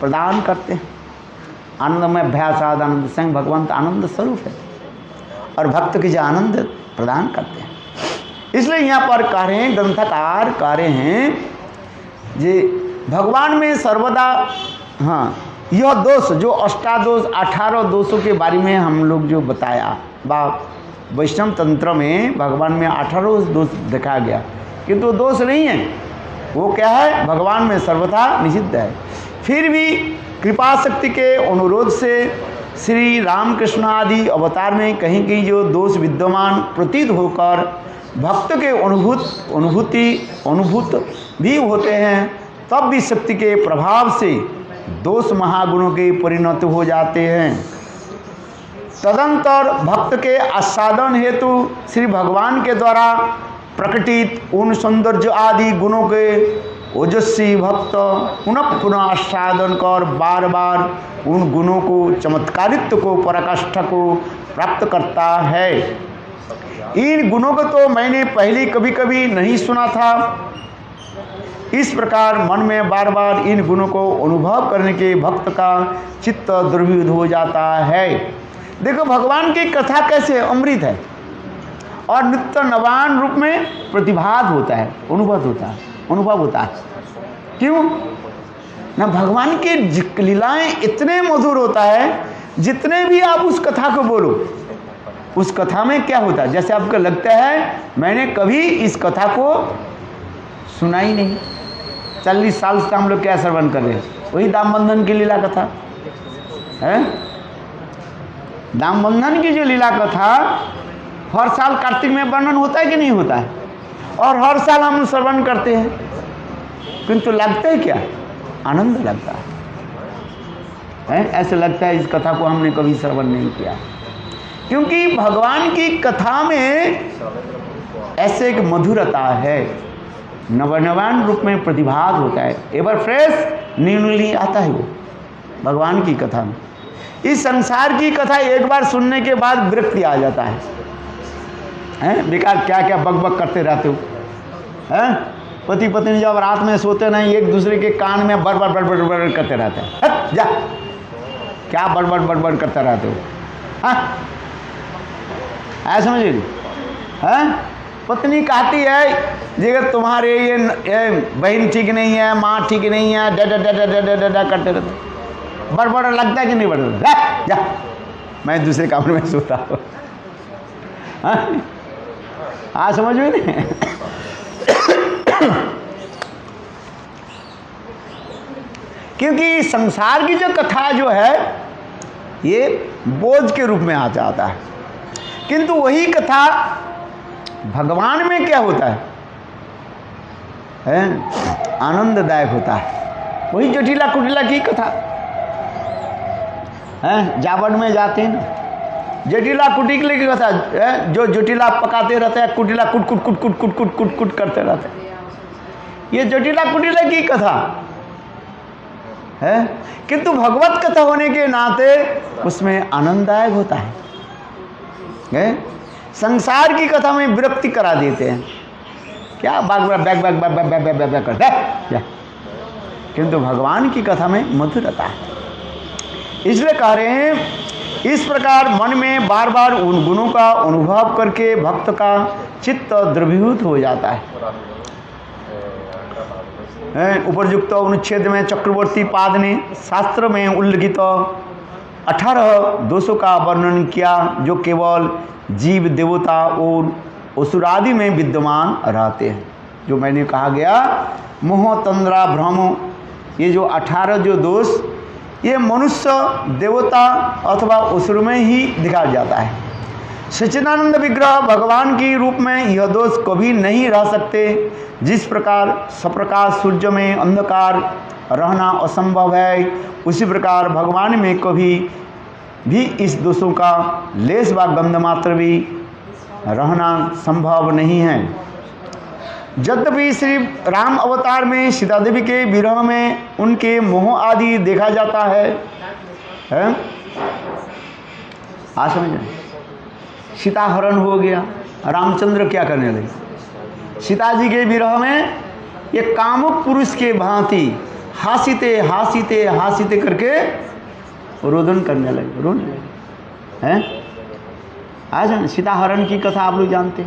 प्रदान करते हैं। आनंदमय अभ्यासाद आनंद संग, भगवान का आनंद स्वरूप है और भक्त के जो आनंद प्रदान करते हैं। इसलिए यहाँ पर कह रहे हैं, ग्रंथकार कह रहे हैं जे भगवान में सर्वदा यह दोष जो अष्टादोष 18 दोषों के बारे में हम लोग जो बताया, वैष्णव तंत्र में भगवान में 18 दोष देखा गया, किंतु वो दोष नहीं है। वो क्या है? भगवान में सर्वथा निषिद्ध है। फिर भी कृपा शक्ति के अनुरोध से श्री रामकृष्ण आदि अवतार में कहीं कहीं जो दोष विद्यमान प्रतीत होकर भक्त के अनुभूत भी होते हैं, तब भी शक्ति के प्रभाव से दोष महागुणों के परिणत हो जाते हैं। तदंतर भक्त के आस्वादन हेतु श्री भगवान के द्वारा प्रकटित उन सौंदर्य आदि गुणों के ओजस्वी भक्त पुनः पुनः आस्वादन कर बार बार उन गुणों को चमत्कारित्व को पराकाष्ठा को प्राप्त करता है। इन गुणों को तो मैंने पहले कभी कभी नहीं सुना था। इस प्रकार मन में बार बार इन गुणों को अनुभव करने के भक्त का चित्त दुर्विध हो जाता है। देखो भगवान की कथा कैसे अमृत है और नित्य नवान रूप में प्रतिभात होता है, अनुभव होता है। क्यों ना? भगवान की लीलाएं इतने मधुर होता है, जितने भी आप उस कथा को बोलो, उस कथा में क्या होता है, जैसे आपको लगता है मैंने कभी इस कथा को सुना ही नहीं। 40 साल से हम लोग क्या श्रवण कर रहे हैं, वही दाम बंधन की लीला कथा है। दाम बंधन की जो लीला कथा हर साल कार्तिक में वर्णन होता है कि नहीं होता है, और हर साल हम श्रवण करते हैं, किंतु लगता है क्या? आनंद लगता है। ऐसे लगता है इस कथा को हमने कभी श्रवण नहीं किया, क्योंकि भगवान की कथा में ऐसे एक मधुरता है, नवनवान रूप में प्रतिभात होता है, एवर फ्रेश न्यूनली आता है वो भगवान की कथा में। इस संसार की कथा एक बार सुनने के बाद विरक्ति आ जाता है, बेकार क्या क्या बक बक करते रहते हो, हैं? पति पत्नी जब रात में सोते नहीं, एक दूसरे के कान में बड़ बड़ करते रहते हैं। जा, क्या बड़ करते रहते हो? हाँ, ऐसा समझिए। हैं? पत्नी कहती है जी तुम्हारे ये बहन ठीक नहीं है, माँ ठीक नहीं है, डा करते रहते। बड़ लगता है कि नहीं बड़? जा, मैं दूसरे कमरे में सोता हूँ। हाँ, समझ में नहीं? क्योंकि संसार की जो कथा जो है ये बोझ के रूप में आ जाता है, किंतु वही कथा भगवान में क्या होता है? आनंददायक होता है। वही जटिला कुटिला की कथा है, जावड़ में जाते हैं ना, जटिला कुटिले की कथा है, जो जटिला पकाते रहते हैं, कुटिला कुट करते रहते हैं। ये जटिला कुटिला की कथा है, किंतु भगवत कथा होने के नाते उसमें आनंददायक होता है। संसार की कथा में विरक्ति करा देते हैं, क्या बैग करते हैं, किंतु भगवान की कथा में मधुरता है। इसलिए कह रहे हैं इस प्रकार मन में बार बार उन गुणों का अनुभव करके भक्त का चित्त द्रवीभूत हो जाता है। उपरयुक्त अनुच्छेद में चक्रवर्ती पाद ने शास्त्र में उल्लिखित 18 दोषों का वर्णन किया, जो केवल जीव देवता और असुरादि में विद्यमान रहते हैं। जो मैंने कहा गया मोह तंद्रा भ्रम, ये जो 18 जो दोष, ये मनुष्य देवता अथवा असुर में ही दिखा जाता है। सच्चिदानंद विग्रह भगवान की रूप में यह दोष कभी नहीं रह सकते। जिस प्रकार सप्रकाश सूर्य में अंधकार रहना असंभव है, उसी प्रकार भगवान में कभी भी इस दोषों का लेस व गंध मात्र भी रहना संभव नहीं है। यद्यपि श्री राम अवतार में सीता देवी के विरह में उनके मोह आदि देखा जाता है? आज समझ, सीता हरण हो गया, रामचंद्र क्या करने लगे? सीता जी के विरह में ये कामुक पुरुष के भांति हासिते हासिते हासिते करके रोदन करने लगे, रोने लगे। हैं? आज सीता हरण की कथा आप लोग जानते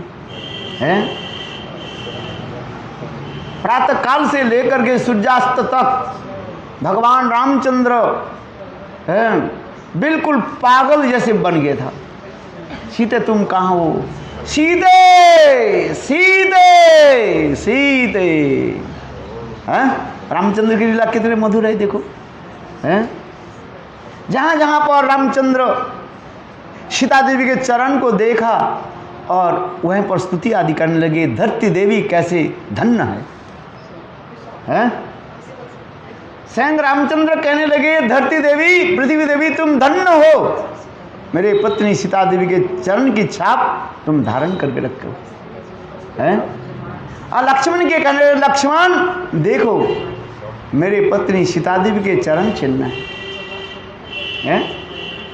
हैं? प्रातः काल से लेकर के सूर्यास्त तक भगवान रामचंद्र बिल्कुल पागल जैसे बन गया था। सीते तुम कहाँ हो? सीते सीते सीते। हैं? रामचंद्र की लीला कितने मधुर है, देखो। हैं? जहाँ जहाँ पर रामचंद्र सीता देवी के चरण को देखा और वहीं पर स्तुति आदि करने लगे, धरती देवी कैसे धन्य है। स्वयं रामचंद्र कहने लगे, धरती देवी पृथ्वी देवी तुम धन्य हो, मेरे पत्नी सीता देवी के चरण की छाप तुम धारण करके रखे हो। हैं? और लक्ष्मण के कहने, लक्ष्मण देखो मेरे पत्नी सीता देवी के चरण चिन्ह है।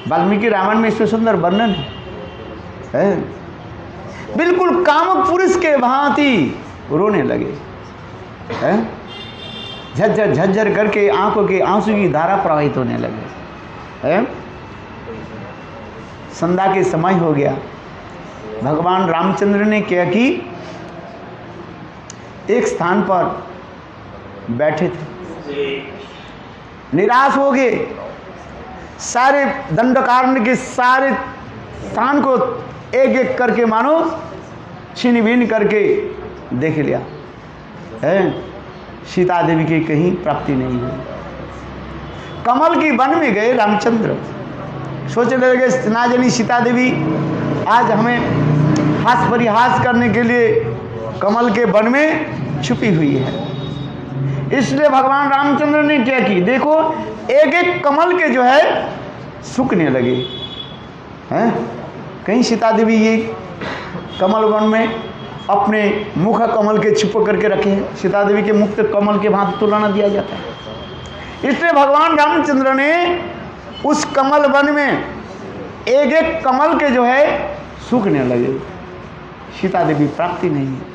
वाल्मीकि रामायण में इसमें सुंदर वर्णन है। बिल्कुल कामुक पुरुष के भांति रोने लगे हैं। झज्जर झज्जर करके आंखों के आंसू की धारा प्रवाहित होने लगे हैं। संध्या के समय हो गया। भगवान रामचंद्र ने क्या कि एक स्थान पर बैठे थे, निराश हो गए। सारे दंडकारण्य के सारे स्थान को एक एक करके मानो छीन बीन करके देख लिया है। सीता देवी की कहीं प्राप्ति नहीं हुई। कमल की वन में गए रामचंद्र, सोचने लगे ना जानी सीता देवी आज हमें हास परिहास करने के लिए कमल के वन में छुपी हुई है। इसलिए भगवान रामचंद्र ने क्या की, देखो एक एक कमल के जो है सूखने लगे हैं। कहीं सीता देवी ये कमल वन में अपने मुख कमल के छुप करके रखे हैं। सीता देवी के मुख कमल के भांति तुलना दिया जाता है। इसलिए भगवान रामचंद्र ने उस कमल वन में एक एक कमल के जो है सूखने लगे। सीता देवी प्राप्ति नहीं है।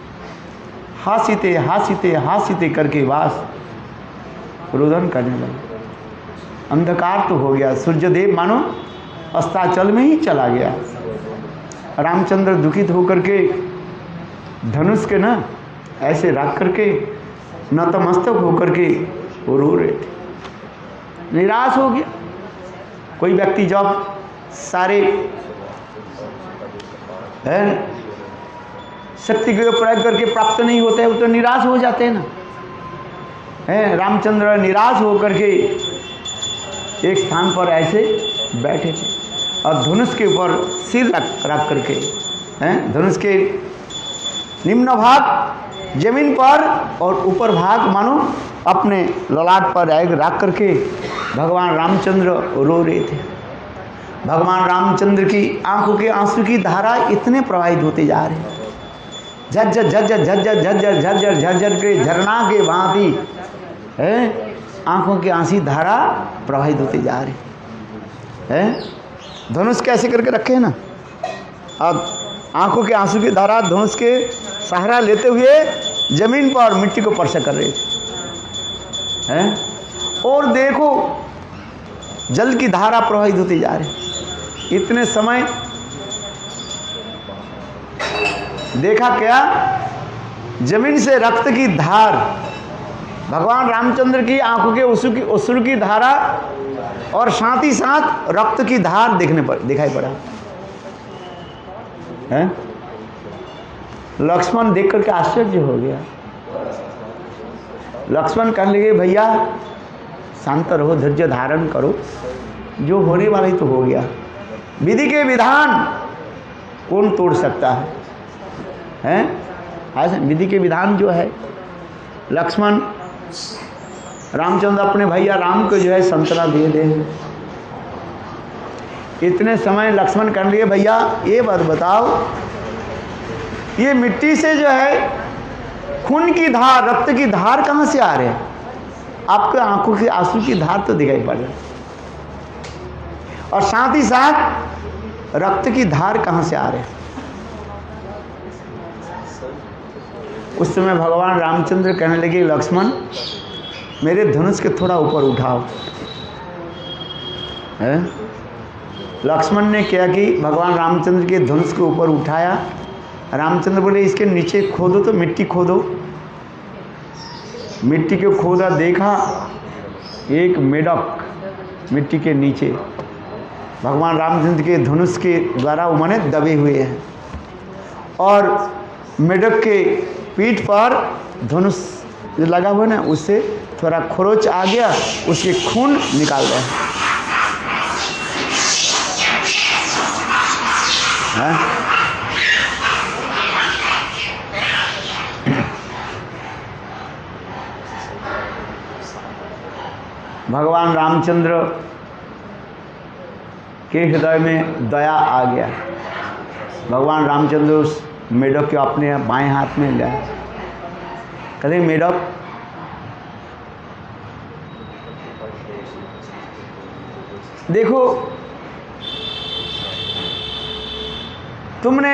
हासीते हासीते हासीते करके वास रुदन करने लगे। अंधकार तो हो गया, सूर्यदेव मानो अस्ताचल में ही चला गया। रामचंद्र दुखित होकर के धनुष के ना ऐसे रख करके नतमस्तक होकर के वो रो रहे थे, निराश हो गया। कोई व्यक्ति जब सारे शक्ति के प्रयोग करके प्राप्त नहीं होते हैं, वो तो निराश हो जाते हैं ना। रामचंद्र निराश होकर के एक स्थान पर ऐसे बैठे थे और धनुष के ऊपर सिर रख करके, धनुष के निम्न भाग जमीन पर और ऊपर भाग मानो अपने ललाट पर रख करके भगवान रामचंद्र रो रहे थे। भगवान रामचंद्र की आंखों के आंसू की धारा इतने प्रवाहित होते जा रहे हैं, झज्जर झज्जर झज्जर झज्जर झज्जर झज्जर के झरना के भांति है। आंखों के आंसी धारा प्रवाहित होते जा रहे हैं। धनुष कैसे करके रखे हैं ना, अब आंखों के आंसू की धारा धनुष के सहारा लेते हुए जमीन पर मिट्टी को स्पर्श कर रहे थे हैं। और देखो जल की धारा प्रवाहित होती जा रही। इतने समय देखा क्या, जमीन से रक्त की धार, भगवान रामचंद्र की आंखों के अश्रु की धारा और साथ ही साथ रक्त की धार दिखाई पड़ा है। लक्ष्मण देख करके आश्चर्य हो गया। लक्ष्मण कहने लगे भैया शांत रहो, धैर्य धारण करो, जो होने वाला ही तो हो गया। विधि के विधान कौन तोड़ सकता है? ऐसे विधि के विधान जो है, लक्ष्मण रामचंद्र अपने भैया राम को जो है संतरा दे दे। इतने समय लक्ष्मण कहने लगे भैया ये बात बताओ, ये मिट्टी से जो है खून की धार, रक्त की धार कहाँ से आ रहे हैं? आपके आंखों की आंसू की धार तो दिखाई पड़ रही है, और साथ ही साथ रक्त की धार कहाँ से आ रहे हैं? उस समय भगवान रामचंद्र कहने लगे लक्ष्मण मेरे धनुष के थोड़ा ऊपर उठाओ। लक्ष्मण ने क्या कि भगवान रामचंद्र के धनुष के ऊपर उठाया। रामचंद्र बोले इसके नीचे खोदो, तो मिट्टी खोदो। मिट्टी को खोदा, देखा एक मेढक मिट्टी के नीचे भगवान रामचंद्र के धनुष के द्वारा वो माने दबे हुए हैं, और मेढक के पीठ पर धनुष जो लगा हुआ ना उससे थोड़ा खरोच आ गया, उसके खून निकाल रहे हैं। भगवान रामचंद्र के हृदय में दया आ गया। भगवान रामचंद्र उस मेढक को अपने बाएं हाथ में लिया। कहते मेढक देखो तुमने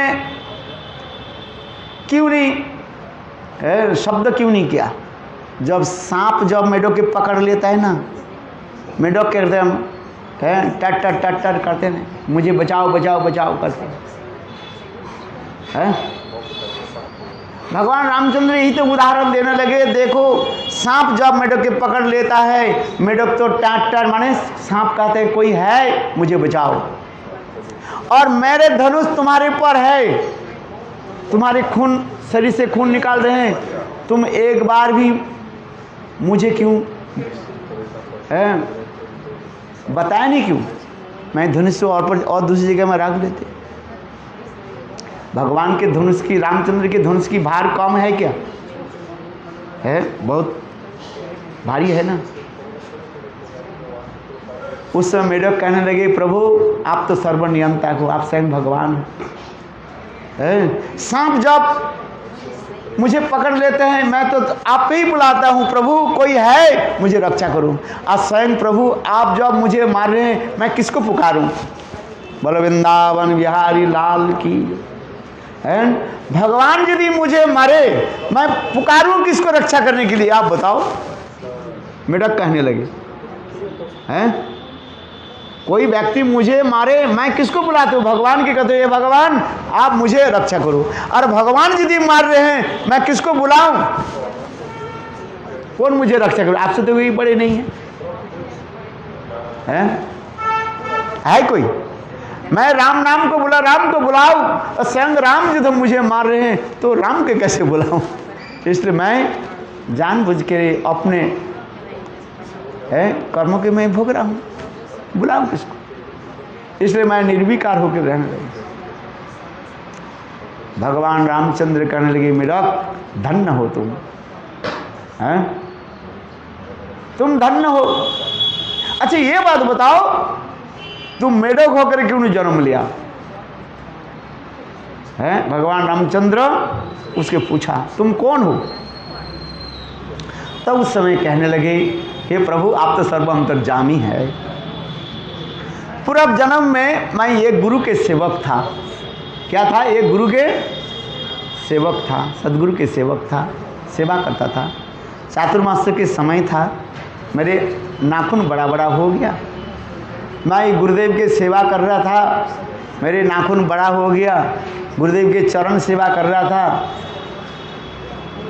क्यों नहीं शब्द क्यों नहीं किया? जब सांप जब मेढक के पकड़ लेता है ना, मेढक के एकदम टट टट टट टट करते हैं, मुझे बचाओ बचाओ बचाओ करते हैं। भगवान रामचंद्र यही तो उदाहरण देने लगे। देखो सांप जब मेढक के पकड़ लेता है, मेढक तो टट टट माने सांप कहते हैं कोई है मुझे बचाओ, और मेरे धनुष तुम्हारे पर है, तुम्हारे खून शरीर से खून निकाल रहे हैं, तुम एक बार भी मुझे क्यों बताया नहीं क्यों? मैं धनुष से और दूसरी जगह में रख लेते। भगवान के धनुष की, रामचंद्र के धनुष की भार कम है क्या? है, बहुत भारी है ना। उस समय मेढक कहने लगे प्रभु आप तो सर्वनियंता हो, आप स्वयं भगवान हो। सांप जब मुझे पकड़ लेते हैं मैं तो आप ही बुलाता हूँ प्रभु कोई है मुझे रक्षा करूँ, आज स्वयं प्रभु आप जब मुझे मार रहे हैं मैं किसको पुकारूँ? बोलो वृंदावन बिहारी लाल की। भगवान यदि मुझे मारे मैं पुकारूँ किसको रक्षा करने के लिए? आप बताओ। मेढक कहने लगे हैं कोई व्यक्ति मुझे मारे मैं किसको बुलाते हूँ? भगवान के कहते हैं भगवान आप मुझे रक्षा करो, और भगवान यदि मार रहे हैं मैं किसको बुलाऊं? कौन मुझे रक्षा करो? आपसे तो कोई बड़े नहीं है कोई? मैं राम नाम को बुला, राम को बुलाऊं, और स्वयं राम जब मुझे मार रहे हैं तो राम के कैसे बुलाऊं? इसलिए मैं जानबूझ के अपने कर्मों के मैं भोग रहा हूं, बुलाऊं किसको? इसलिए मैं निर्विकार होकर रहने लगा। भगवान रामचंद्र कहने लगे मेढक धन्य हो तुम, तुम धन्य हो। अच्छा ये बात बताओ तुम मेढक होकर क्यों नहीं जन्म लिया? भगवान रामचंद्र उसके पूछा तुम कौन हो? तब उस समय कहने लगे हे प्रभु आप तो सर्वअंतर्यामी है। पूर्व जन्म में मैं एक गुरु के सेवक था। क्या था? एक गुरु के सेवक था, सदगुरु के सेवक था, सेवा करता था। चातुर्मास्य के समय था, मेरे नाखून बड़ा बड़ा हो गया। मैं गुरुदेव के सेवा कर रहा था, मेरे नाखून बड़ा हो गया। गुरुदेव के चरण सेवा कर रहा था,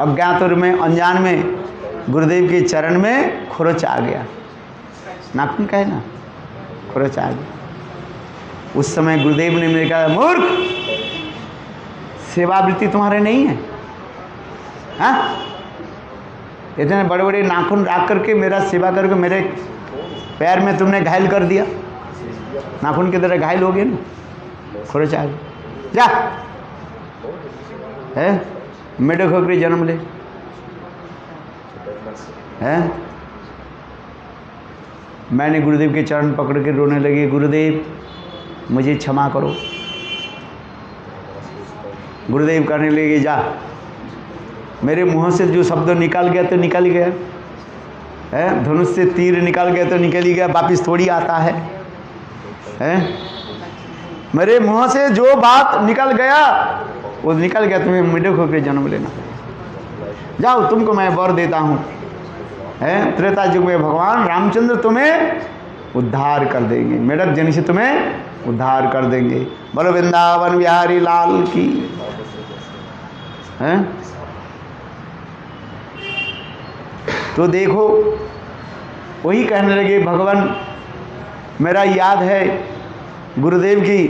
अज्ञात और में अनजान में गुरुदेव के चरण में खुरच आ गया। नाखून का है ना, खुरच आ गया। उस समय गुरुदेव ने मेरे कहा मूर्ख सेवावृत्ति तुम्हारे नहीं है? हाँ इतने बड़े बड़े नाखून रख करके मेरा सेवा करके मेरे पैर में तुमने घायल कर दिया, नाखून की तरह घायल हो गए ना, खुरच आ गया। जा है मेढक होकर जन्म ले। है मैंने गुरुदेव के चरण पकड़ के रोने लगे, गुरुदेव मुझे क्षमा करो। गुरुदेव कहने लगे जा, मेरे मुंह से जो शब्द निकल गया तो निकल गया, है धनुष से तीर निकल गया तो निकल ही गया, वापिस थोड़ी आता है। मेरे मुंह से जो बात निकल गया वो निकल गया, तुम्हें मेढक होकर जन्म लेना। जाओ तुमको मैं वर देता हूँ, त्रेता युग में भगवान रामचंद्र तुम्हें उद्धार कर देंगे, मेढक जनी से तुम्हें उद्धार कर देंगे। बोलो वृंदावन बिहारी लाल की। तो देखो वही कहने लगे भगवान मेरा याद है गुरुदेव की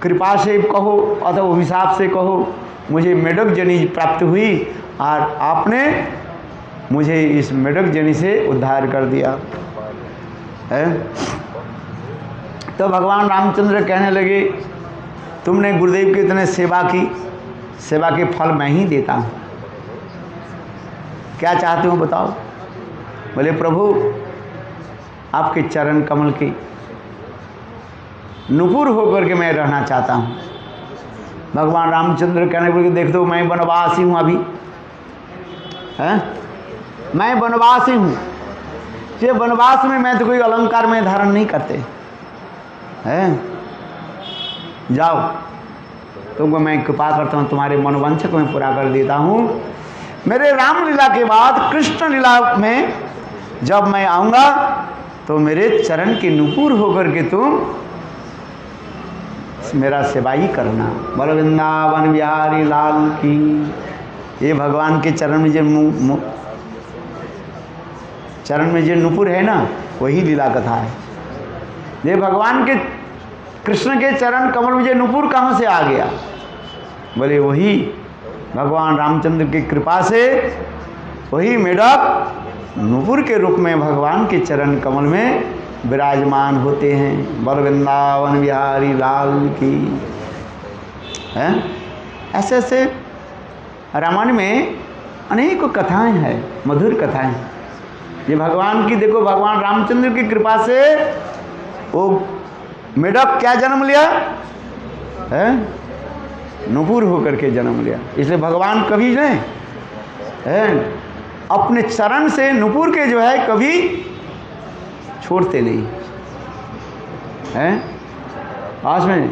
कृपा से कहो अथवा अभिशाप से कहो मुझे मेढक जनी प्राप्त हुई और आपने मुझे इस मेढक जनी से उद्धार कर दिया है। तो भगवान रामचंद्र कहने लगे तुमने गुरुदेव की इतने सेवा की, सेवा के फल मैं ही देता हूँ, क्या चाहते हो बताओ? बोले प्रभु आपके चरण कमल के नुपुर होकर के मैं रहना चाहता हूँ। भगवान रामचंद्र कहने लगे देख दो मैं वनवासी हूँ अभी, है मैं वनवासी हूँ, ये वनवास में मैं तो कोई अलंकार में धारण नहीं करते हैं, जाओ तुमको मैं कृपा करता हूँ, तुम्हारे मनोवांछा को मैं पूरा कर देता हूँ। मेरे रामलीला के बाद कृष्ण लीला में जब मैं आऊँगा तो मेरे चरण के नुपुर होकर के तुम मेरा सेवाई करना। बोलो वृंदावन बिहारी लाल की। ये भगवान के चरण में जो चरण में जो नुपुर है ना, वही लीला कथा है। ये भगवान के कृष्ण के चरण कमल में जो नुपुर कहाँ से आ गया? बोले वही भगवान रामचंद्र की कृपा से वही मेढक नुपुर के रूप में भगवान के चरण कमल में विराजमान होते हैं। बोलो वृंदावन बिहारी लाल की। है ऐसे ऐसे रामायण में अनेकों कथाएं हैं, मधुर कथाएं। ये भगवान की देखो, भगवान रामचंद्र की कृपा से वो मेढक क्या जन्म लिया है? नुपुर होकर के जन्म लिया। इसलिए भगवान कभी नहीं है अपने चरण से नुपुर के जो है कभी छोड़ते नहीं है। पास में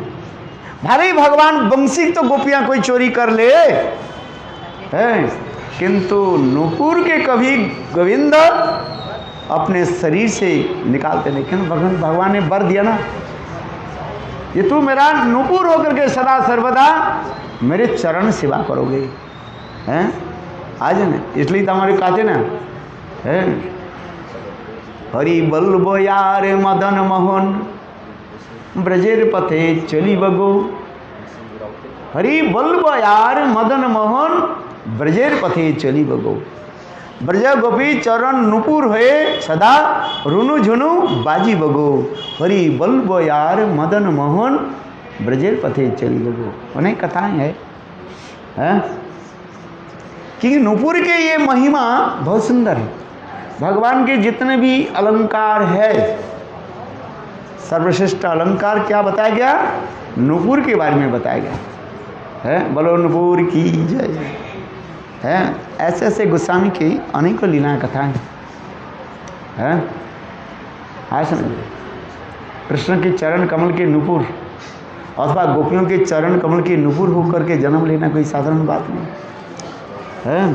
भारी भगवान बंसी तो गोपियां कोई चोरी कर ले है, किंतु नुपुर के कभी गोविंद अपने शरीर से निकालते नहीं। क्यों? भगवान ने वर दिया ना, ये तू मेरा नुपुर होकर के सदा सर्वदा मेरे चरण सेवा करोगे, हैं? आज ना इसलिए तो हमारे कहते ना है हरि बल्लभ यार मदन मोहन ब्रजेर पथे चली बगो। हरि बल्लभ यार मदन मोहन ब्रजेर पथे चली बगो। ब्रज गोपी चरण नुपुर हुए सदा रुनु झुनु बाजी बगो। हरि बल्लभ यार मदन मोहन ब्रजेर पथे चली बगो। अनेक कथाएं हैं कि नुपुर के ये महिमा बहुत सुंदर है। भगवान के जितने भी अलंकार है, सर्वश्रेष्ठ अलंकार क्या बताया गया? नुपुर के बारे में बताया गया है। बोलो नुपुर की जय। है ऐसे ऐसे गोस्वामी की अनेकों लीलाएं कथाएं हैं। हाँ समझिए, कृष्ण के चरण कमल के नुपुर अथवा गोपियों के चरण कमल के नुपुर होकर के जन्म लेना कोई साधारण बात नहीं है।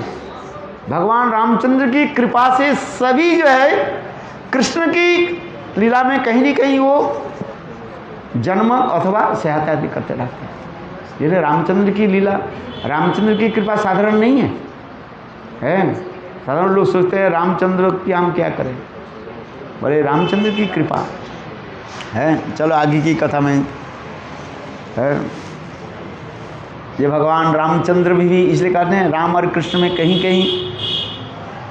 भगवान रामचंद्र की कृपा से सभी जो है कृष्ण की लीला में कहीं न कहीं वो जन्म अथवा सहायता भी करते रहते हैं। इसलिए रामचंद्र की लीला, रामचंद्र की कृपा साधारण नहीं है। साधारण लोग सोचते हैं रामचंद्र की हम क्या करें, बोले रामचंद्र की कृपा है। चलो आगे की कथा में है। ये भगवान रामचंद्र भी इसलिए कहते हैं राम और कृष्ण में कहीं कहीं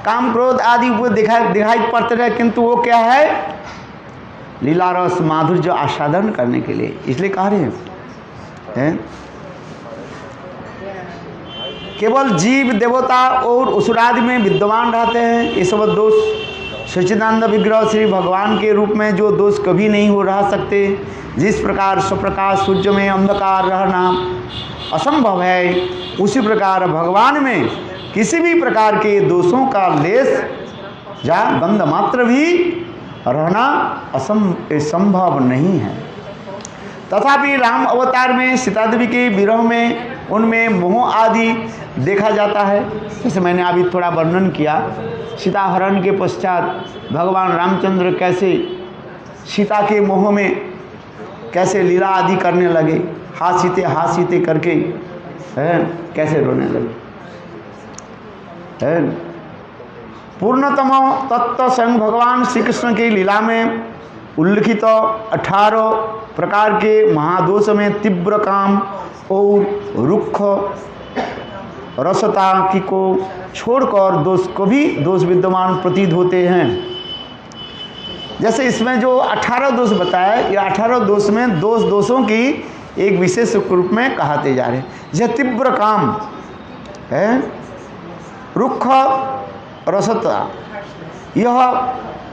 काम क्रोध आदि वो दिखाई पड़ते रहे, किंतु वो क्या है? लीला रस माधुर्य आस्वादन करने के लिए, इसलिए कह रहे हैं। केवल जीव देवता और असुरादि में विद्यमान रहते हैं ये सब दोष। सच्चिदानंद विग्रह श्री भगवान के रूप में जो दोष कभी नहीं हो रह सकते। जिस प्रकार स्वप्रकाश सूर्य में अंधकार रहना असंभव है, उसी प्रकार भगवान में किसी भी प्रकार के दोषों का लेस या गंध मात्र भी रहना असंभव नहीं है। तथापि राम अवतार में सीता देवी के विरह में उनमें मोह आदि देखा जाता है। जैसे मैंने अभी थोड़ा वर्णन किया, सीता हरण के पश्चात भगवान रामचंद्र कैसे सीता के मोह में कैसे लीला आदि करने लगे, हाथ सीते करके है कैसे रोने लगे है। पूर्णतम तत्व स्वयं भगवान श्री कृष्ण की लीला में उल्लिखित 18 प्रकार के महादोष में तीव्र काम और रुक्ष रसता की को छोड़कर दोष को भी दोष विद्यमान प्रतीत होते हैं। जैसे इसमें जो 18 दोष बताया, ये 18 दोष में दोषों की एक विशेष रूप में कहते जा रहे हैं। यह तीव्र काम है, रुक्ष रसता, यह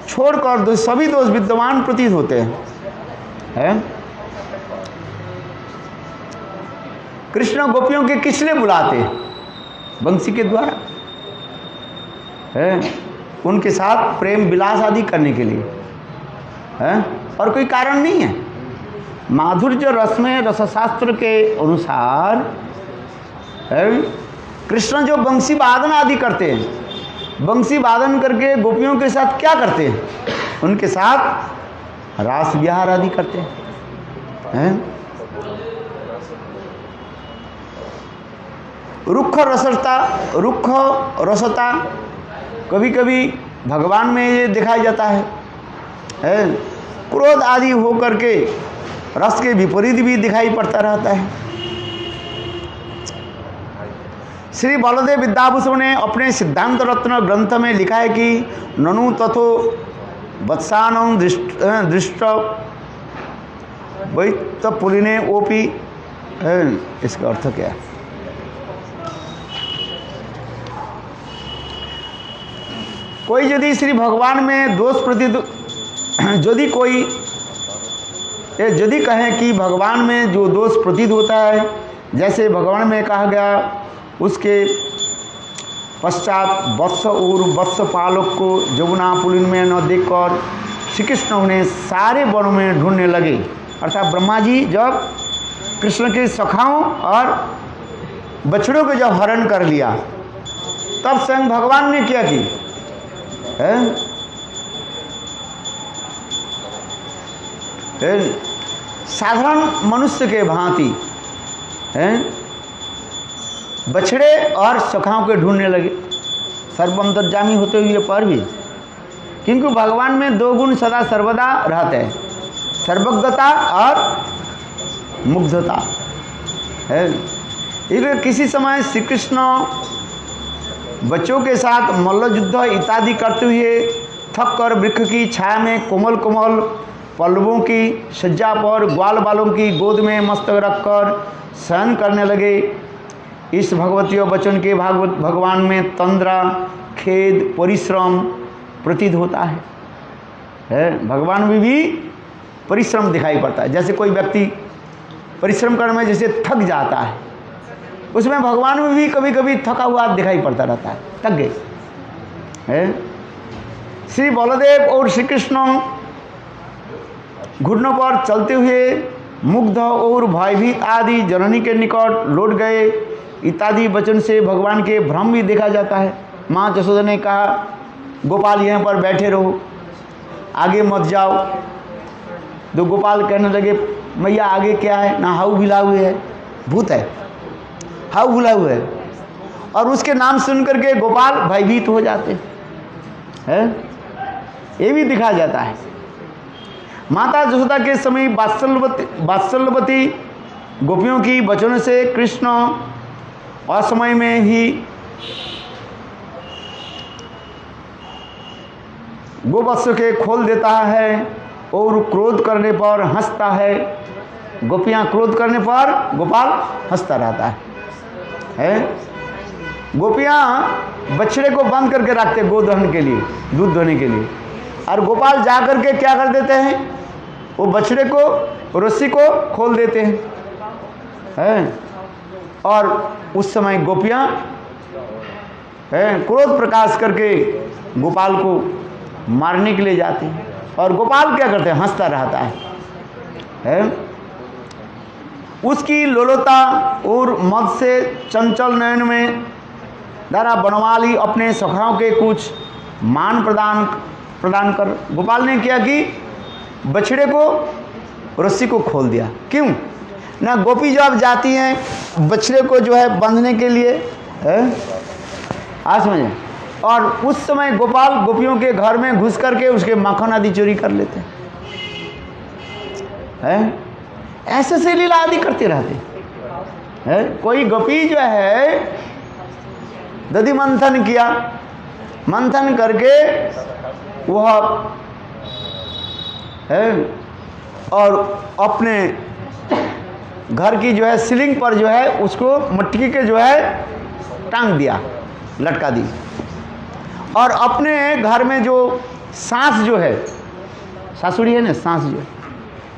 छोड़कर सभी दोष विद्यमान प्रतीत होते हैं। कृष्ण गोपियों के किस लिए बुलाते? बंसी के द्वारा है, उनके साथ प्रेम विलास आदि करने के लिए है, और कोई कारण नहीं है। माधुर्य रस में रसशास्त्र के अनुसार है, कृष्ण जो बंसी वादन आदि करते हैं, बंसी वादन करके गोपियों के साथ क्या करते हैं? उनके साथ रास विहार आदि करते हैं। रुक्ष रसता कभी कभी भगवान में ये दिखाई जाता है, क्रोध आदि हो करके रस के विपरीत भी दिखाई पड़ता रहता है। श्री बलदेव विद्याभूषण ने अपने सिद्धांत रत्न ग्रंथ में लिखा है कि ननु तथो वत्सानं दृष्ट वैतपुलिने ओपी, इसका अर्थ क्या है? कोई यदि श्री भगवान में दोष प्रतीत, यदि कहें कि भगवान में जो दोष प्रतीत होता है, जैसे भगवान में कहा गया उसके पश्चात वत्स और वत्स पालक को जमुना पुलिन में न देखकर श्री कृष्ण उन्हें सारे वनों में ढूंढने लगे। अर्थात ब्रह्मा जी जब कृष्ण के सखाओं और बछड़ों को जब हरण कर लिया, तब स्वयं भगवान ने क्या की साधारण मनुष्य के भांति बछड़े और सखाओं के ढूंढने लगे, सर्वंतर्यामी होते हुए पर भी, क्योंकि भगवान में दो गुण सदा सर्वदा रहते हैं, सर्वज्ञता और मुग्धता है। इसलिए किसी समय श्री कृष्ण बच्चों के साथ मल्ल युद्ध इत्यादि करते हुए थक कर वृक्ष की छाया में कोमल कोमल पल्लवों की शज्जा पर ग्वाल बालों की गोद में मस्तक रखकर शयन करने लगे। इस भगवतीय वचन के भगवान में तंद्रा, खेद, परिश्रम प्रतीत होता है। भगवान में भी परिश्रम दिखाई पड़ता है। जैसे कोई व्यक्ति परिश्रम करने में जैसे थक जाता है, उसमें भगवान में भी कभी कभी थका हुआ दिखाई पड़ता रहता है, थक गए। श्री बलदेव और श्री कृष्ण घुटनों पर चलते हुए मुग्ध और भयभीत आदि जननी के निकट लौट गए इत्यादि वचन से भगवान के भ्रम भी देखा जाता है। माँ जसोदा ने कहा, गोपाल यहाँ पर बैठे रहो, आगे मत जाओ। तो गोपाल कहने लगे, मैया आगे क्या है? ना हाउ भिला हुए है, भूत है, हाउ भुला हुआ है। और उसके नाम सुन करके गोपाल भयभीत हो जाते हैं, ये भी दिखा जाता है। माता जसोदा के समय वात्सल्यवती गोपियों की वचनों से कृष्ण असमय में ही गोवत्स के खोल देता है और क्रोध करने पर हंसता है। गोपियां क्रोध करने पर गोपाल हंसता रहता है। गोपियां बछड़े को बंद करके रखते गोदहन के लिए, दूध दोहने के लिए, और गोपाल जा करके क्या कर देते हैं? वो बछड़े को, रस्सी को खोल देते हैं। और उस समय गोपियां क्रोध प्रकाश करके गोपाल को मारने के लिए जाती हैं, और गोपाल क्या करते हैं? हंसता रहता है। उसकी लोलता और मद से चंचल नयन में दारा बनवाली अपने सखाओं के कुछ मान प्रदान कर गोपाल ने क्या कि बछड़े को रस्सी को खोल दिया। क्यों ना? गोपी जब जाती हैं बछड़े को जो है बांधने के लिए, आज समझे, और उस समय गोपाल गोपियों के घर में घुस करके उसके माखन आदि चोरी कर लेते हैं। ऐसे से लीला आदि करते रहते हैं। कोई गोपी जो है दधि मंथन किया, मंथन करके वह और अपने घर की जो है सीलिंग पर जो है उसको मटकी के जो है टांग दिया, लटका दी, और अपने घर में जो सास जो है, सासुड़ी है ना, सास जो है,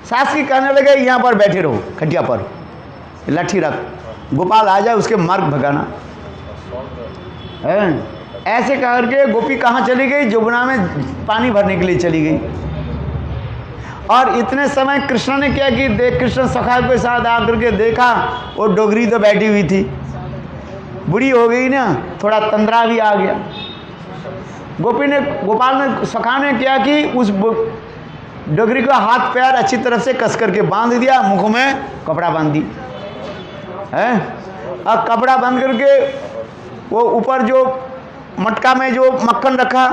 सास की कहने लगे यहाँ पर बैठे रहो, खटिया पर लाठी रख, गोपाल आ जाए उसके मार्ग भगाना है। ऐसे करके गोपी कहाँ चली गई? जमुना में पानी भरने के लिए चली गई। और इतने समय कृष्ण ने क्या कि देख, कृष्ण सखा के साथ आकर के देखा वो डोगरी तो बैठी हुई थी, बुढ़ी हो गई ना, थोड़ा तंद्रा भी आ गया। गोपाल ने, सखा ने क्या कि उस डोगरी का हाथ पैर अच्छी तरह से कस करके बांध दिया, मुख में कपड़ा बांध दी है। अब कपड़ा बांध करके वो ऊपर जो मटका में जो मक्खन रखा,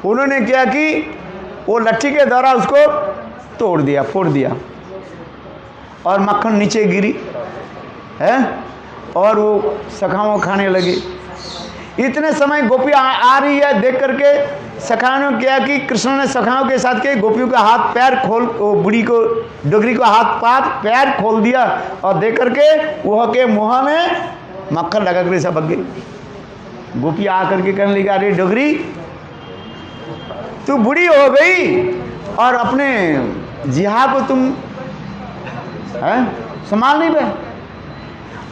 उन्होंने क्या कि वो लट्ठी के द्वारा उसको तोड़ दिया, फोड़ दिया, और मक्खन नीचे गिरी है, और वो सखाओं खाने लगे। इतने समय गोपी आ रही है, देख करके सखाओं ने क्या कि कृष्ण ने सखाओं के साथ के गोपियों का हाथ पैर खोल, बुढ़ी को डोगरी को हाथ पैर खोल दिया, और देख करके वह के मुँह में मक्खन लगा कर सब गई। गोपी आकर के कहने लगी, अरे डोगरी तू बुढ़ी हो गई और अपने जिहा को तुम संभाल नहीं पाए,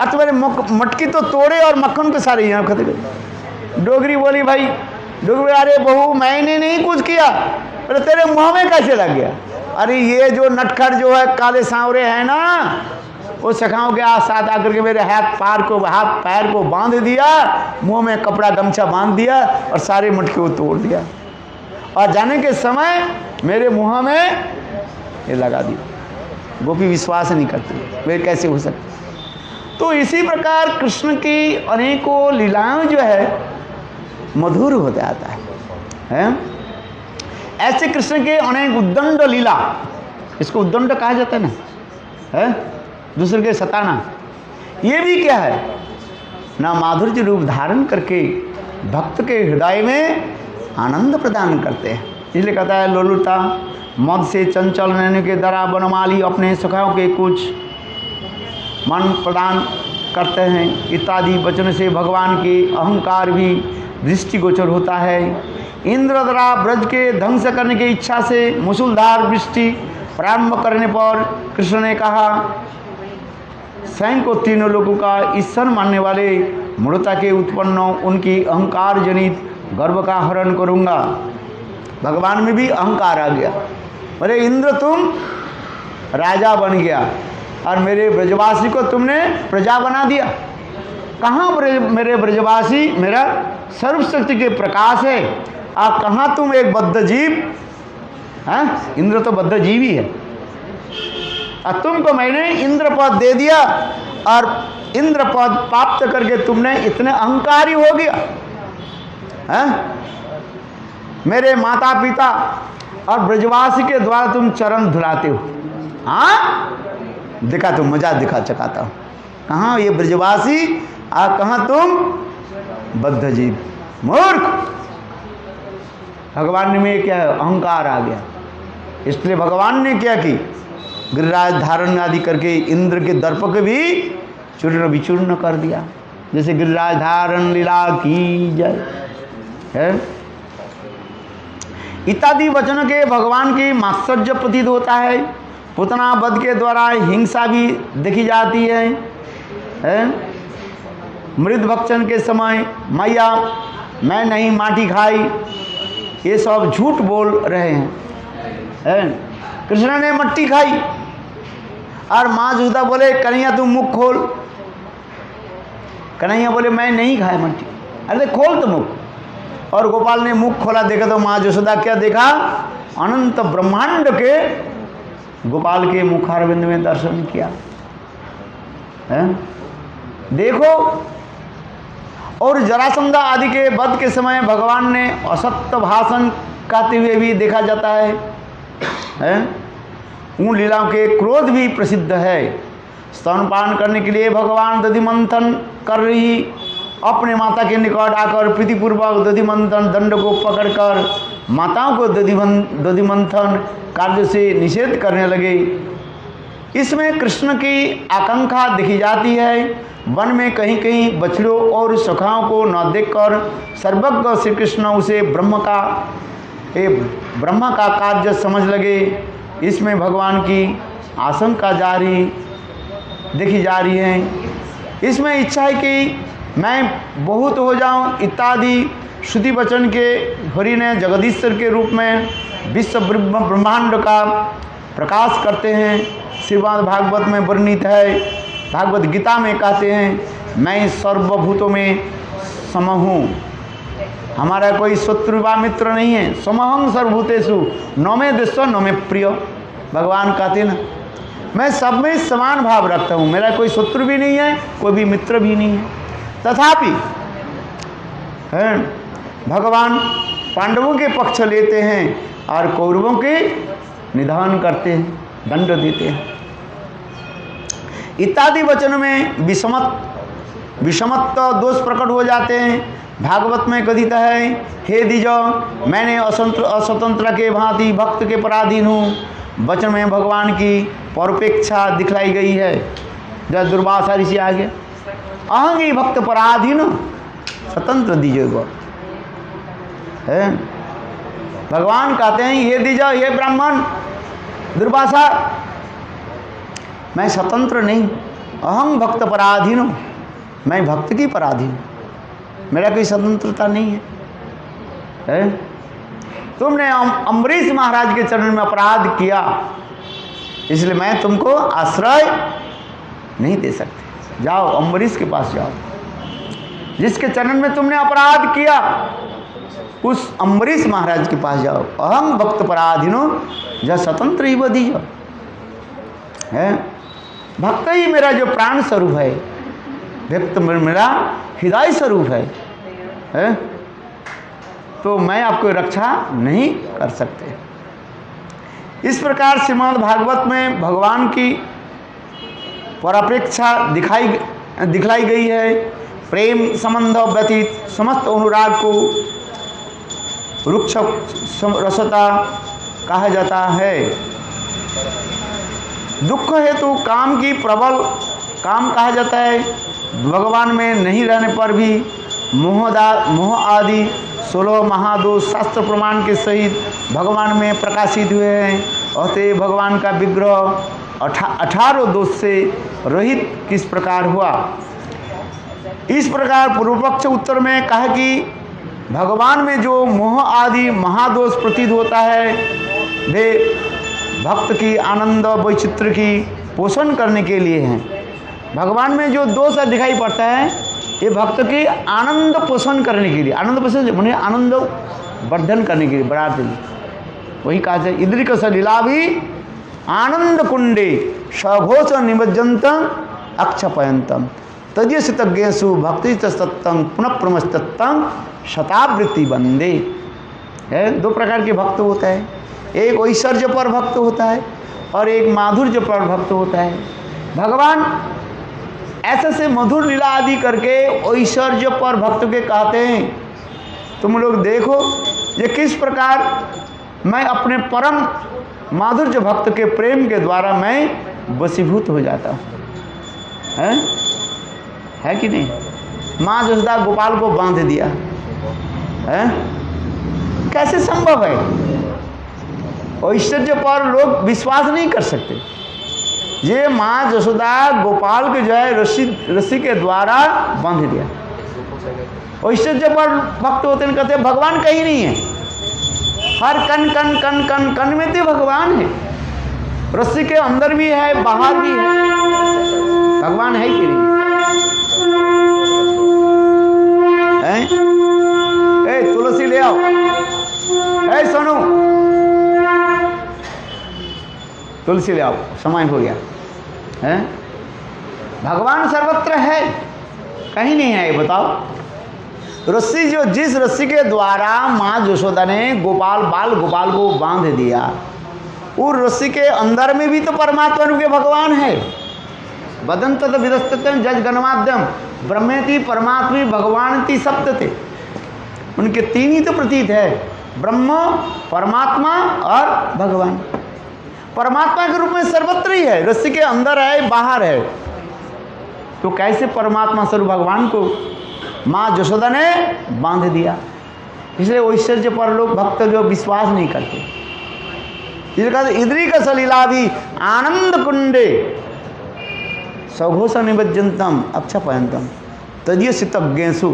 अब तुम्हारे मटकी तो तोड़े और मक्खन के सारे यहाँ खत्म गए। डोगरी बोली, भाई डोगरी, अरे बहू मैंने नहीं कुछ किया, अरे तेरे मुंह में कैसे लग गया? अरे ये जो नटखट जो है काले सांवरे है ना, वो सखाओं के साथ आकर के मेरे हाथ पैर को बांध दिया, मुंह में कपड़ा गमछा बांध दिया और सारे मटके को तोड़ दिया, और जाने के समय मेरे मुंह में ये लगा दिया। गोपी विश्वास नहीं करती, वे कैसे हो सकते? तो इसी प्रकार कृष्ण की अनेकों लीलाएं जो है मधुर हो जाता है? ऐसे कृष्ण के अनेक उद्दंड लीला, इसको उद्दंड कहा जाता है ना, है दूसरे के सताना, ये भी क्या है ना, माधुर्य रूप धारण करके भक्त के हृदय में आनंद प्रदान करते हैं। इसलिए कहता है, लोलुता मद से चंचल नैन के द्वारा बनमाली अपने सखाओं के कुछ मन प्रदान करते हैं, इत्यादि वचन से भगवान के अहंकार भी दृष्टिगोचर होता है। इंद्र द्वारा ब्रज के ध्वंस करने की इच्छा से मूसलधार वृष्टि प्रारंभ करने पर कृष्ण ने कहा, स्वयं को तीनों लोगों का ईश्वर मानने वाले मूढ़ता के उत्पन्न उनकी अहंकार जनित गर्व का हरण करूंगा। भगवान में भी अहंकार आ गया, बोले इंद्र तुम राजा बन गया और मेरे ब्रजवासी को तुमने प्रजा बना दिया। कहाँ मेरे ब्रजवासी मेरा सर्वशक्ति के प्रकाश है, और कहाँ तुम एक बद्ध जीव हैं? इंद्र तो बद्ध जीव ही है, और तुमको मैंने इंद्र पद दे दिया, और इंद्र पद प्राप्त करके तुमने इतने अहंकारी हो गया हैं? मेरे माता पिता और ब्रजवासी के द्वारा तुम चरण धुलाते हो। हाँ दिखा, तुम मजा दिखा चकाता हो। कहाँ ये ब्रजवासी और कहाँ तुम बद्ध जीव, मूर्ख। भगवान में क्या है? अहंकार आ गया। इसलिए भगवान ने क्या की? गिरिराज धारण आदि करके इंद्र के दर्प को भी चूर्ण विचूर्ण कर दिया। जैसे गिरिराज धारण लीला की जय है इत्यादि वचनों के भगवान की मात्सर्य प्रतीत होता है। पुतना वध के द्वारा हिंसा भी देखी जाती है? मृद भक्षण के समय मैया मैं नहीं माटी खाई, ये सब झूठ बोल रहे हैं। कृष्ण ने मट्टी खाई और माँ जसोदा बोले कन्हैया तुम मुख खोल। कन्हैया बोले मैं नहीं खाए मट्टी। अरे खोल तो मुख। और गोपाल ने मुख खोला, देखा तो माँ जसोदा क्या देखा? अनंत ब्रह्मांड के गोपाल के मुखारविंद में दर्शन किया है? देखो। और जरासंधा आदि के वध के समय भगवान ने असत्य भाषण कहते हुए भी देखा जाता है? उन लीलाओं के क्रोध भी प्रसिद्ध है। स्तनपान करने के लिए भगवान दधि मंथन कर रही अपने माता के निकट आकर प्रीतिपूर्वक दधि मंथन दंड को पकड़कर माताओं को दधि मंथन कार्य से निषेध करने लगे। इसमें कृष्ण की आकांक्षा देखी जाती है। वन में कहीं कहीं बछड़ों और सखाओं को न देखकर सर्वज्ञ श्री कृष्ण उसे ब्रह्म का कार्य समझ लगे। इसमें भगवान की आशंका देखी जा रही है। इसमें इच्छा है कि मैं बहुत हो जाऊं इत्यादि श्रुति वचन के हरि ने जगदीश्वर के रूप में विश्व ब्रह्मांड का प्रकाश करते हैं। श्रीमद् भागवत में वर्णित है, भागवत गीता में कहते हैं मैं सर्वभूतों में सम हूँ, हमारा कोई शत्रु व मित्र नहीं है। समहं सर्वभूतेषु न मे देश न मे प्रिय, भगवान कहते ना मैं सब में समान भाव रखता हूँ, मेरा कोई शत्रु भी नहीं है, कोई भी मित्र भी नहीं है। तथापि है भगवान पांडवों के पक्ष लेते हैं और कौरवों के निधन करते हैं, दंड देते हैं। इत्यादि वचनों में विषमत दोष प्रकट हो जाते हैं। भागवत में कथित है, हे द्विज मैंने अस्वतंत्र के भांति भक्त के पराधीन हूँ। वचन में भगवान की परोपेक्षा दिखलाई गई है। जब दुर्वासा ऋषि आ गया, अहं ही भक्त पराधीन स्वतंत्र दीजिएगा है। भगवान कहते हैं ये द्विज, ये ब्राह्मण दुर्वासा, मैं स्वतंत्र नहीं, अहं भक्त पराधीन हूँ, मैं भक्त की पराधीन, मेरा कोई स्वतंत्रता नहीं है। तुमने अम्बरीश महाराज के चरण में अपराध किया, इसलिए मैं तुमको आश्रय नहीं दे सकते। जाओ अम्बरीश के पास जाओ, जिसके चरण में तुमने अपराध किया उस अम्बरीश महाराज के पास जाओ। अहम भक्त पराधीनो जब स्वतंत्र ही बदीजो है। भक्त ही मेरा जो प्राण स्वरूप है, भक्त मेरा हृदय स्वरूप है? तो मैं आपको रक्षा नहीं कर सकते। इस प्रकार श्रीमद् भागवत में भगवान की परापेक्षा दिखलाई गई है। प्रेम संबंध व्यतीत समस्त अनुराग को रुक्ष रसता कहा जाता है। दुख हेतु काम की प्रबल काम कहा जाता है। भगवान में नहीं रहने पर भी मोह आदि 16 महादोष शास्त्र प्रमाण के सहित भगवान में प्रकाशित हुए हैं। अतः भगवान का विग्रह 18 दोष से रहित किस प्रकार हुआ? इस प्रकार पूर्व पक्ष उत्तर में कहा कि भगवान में जो मोह आदि महादोष प्रतीत होता है वे भक्त की आनंद वैचित्र की पोषण करने के लिए हैं। भगवान में जो दोष दिखाई पड़ता है ये भक्त की आनंद पोषण करने के लिए, आनंद पोषण माने आनंद वर्धन करने के लिए, बढ़ाने के लिए। वही कहा जाए इद्रिक सलीला भी आनंद कुंडे सघोष निमज्जंत अक्षपयंतम तद्यसितज्ञेषु भक्ति सत्तंग पुनः प्रमस्तत्तंग शतावृत्ति बंदे है। दो प्रकार के भक्त होता है, एक ऐश्वर्य पर भक्त होता है और एक माधुर्य पर भक्त होता है। भगवान ऐसे से मधुर लीला आदि करके ऐश्वर्य पर भक्त के कहते हैं। तुम लोग देखो ये किस प्रकार मैं अपने परम माधुर्य भक्त के प्रेम के द्वारा मैं वशीभूत हो जाता हूँ, है कि नहीं? माँ जसोदा गोपाल को बांध दिया है, कैसे संभव है? ऐश्वर्य पर लोग विश्वास नहीं कर सकते। ये माँ जसोदा गोपाल के जो है रस्सी के द्वारा बांध दिया। ऐश्वर्य पर भक्त होते हैं, कहते हैं भगवान कहीं नहीं है, हर कण कण कण कण कण में तो भगवान है, रस्सी के अंदर भी है बाहर भी है, भगवान है कि नहीं? ए तुलसी ले आओ, ए सोनू तुलसी ले आओ, समय हो गया है। भगवान सर्वत्र है, कहीं नहीं है ये बताओ। रस्सी जो जिस रस्सी के द्वारा माँ जसोदा ने गोपाल को बांध दिया, उस रस्सी के अंदर में भी तो परमात्मा रूप के भगवान है। वदंत विदस्तते जज गणमाद्यम ब्रह्मेति परमात्मी भगवानति सप्तते, उनके तीन ही तो प्रतीत है, ब्रह्म परमात्मा और भगवान। परमात्मा के रूप में सर्वत्र ही है, रस्सी के अंदर है बाहर है, तो कैसे परमात्मा स्वरूप भगवान को माँ जसोदा ने बांध दिया? इसलिए ऐश्वर्य पर लोग भक्त जो विश्वास नहीं करते। इसलिए कहते इद्री का सलीला भी आनंद कुंडे सघोष निबज्जनतम अच्छा पयंतम तदीय सितज्ञेशु।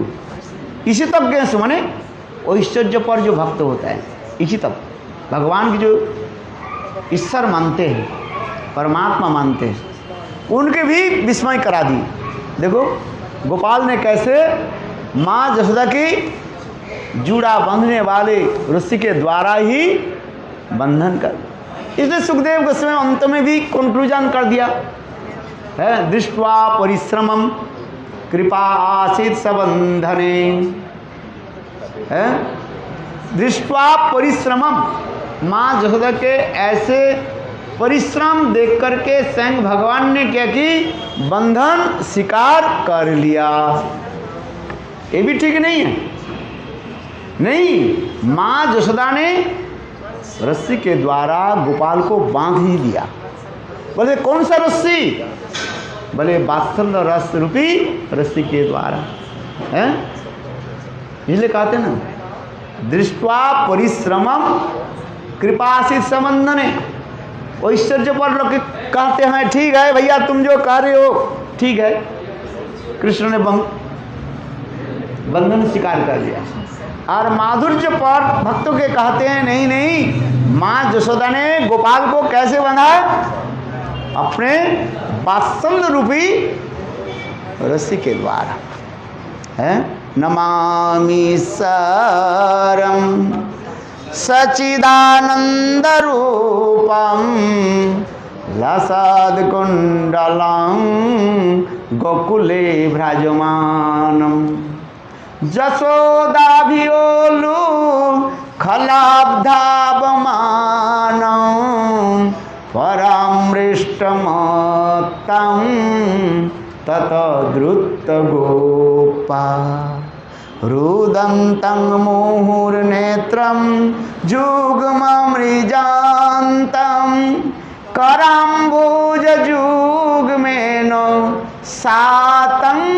इसी तज्ञेशु माने ऐश्वर्य पर जो भक्त होता है, इसी तक भगवान की जो ईश्वर मानते हैं, परमात्मा मानते हैं, उनके भी विस्मय करा दी। देखो गोपाल ने कैसे माँ जसोदा की जूड़ा बांधने वाले रस्सी के द्वारा ही बंधन कर, इसलिए सुखदेव गोस्वामी अंत में भी कंक्लूजन कर दिया है, दृष्ट्वा परिश्रमम कृपा आसीत सबंधने है। दृष्ट्वा परिश्रमम, माँ जसोदा के ऐसे परिश्रम देख करके स्वयं भगवान ने क्या की बंधन स्वीकार कर लिया। ये भी ठीक नहीं है, नहीं, माँ जसोदा ने रस्सी के द्वारा गोपाल को बांध ही दिया। बोले कौन सा रस्सी? बोले वात्सल्य रस रूपी रस्सी के द्वारा है। इसलिए कहते ना दृष्ट्वा परिश्रमम कृपासित संबंधने, ऐश्वर्य पर लोग कहते हैं ठीक है भैया तुम जो कह रहे हो ठीक है, कृष्ण ने बंधन स्वीकार कर लिया। और माधुर्य पर भक्तों के कहते हैं नहीं नहीं, माँ जसोदा ने गोपाल को कैसे बंधा? अपने वात्सल्य रूपी रस्सी के द्वारा है। नमामि सरम सचिदानंद रूपम लसद कुंडलम गोकुले भ्राजमानम जसोदाभियोलु खलाब्धावमानं परामृष्टमत्तं ततद्रुतगोपा रुदन्तं मुहुर्नेत्रं जुग्ममृजान्तं कराम्बुजजुग्मेन सातङ्कनेत्रं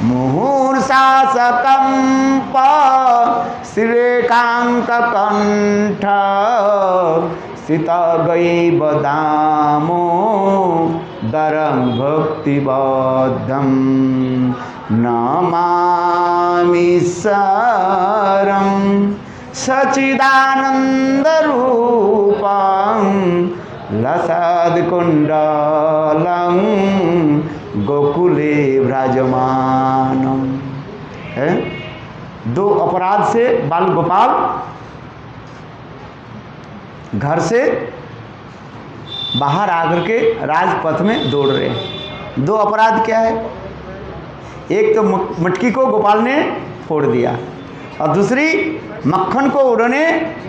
मुहुर्शासकम्प श्रीकान्तकण्ठ सितगैवदामो दरं भक्तिबद्धं नमामि सरं सचिदानन्दरूपं लसद्कुण्डलं गोकुले भ्राजमानम है। दो अपराध से बाल गोपाल घर से बाहर आकर के राजपथ में दौड़ रहे हैं। दो अपराध क्या है? एक तो मटकी को गोपाल ने फोड़ दिया और दूसरी मक्खन को उन्होंने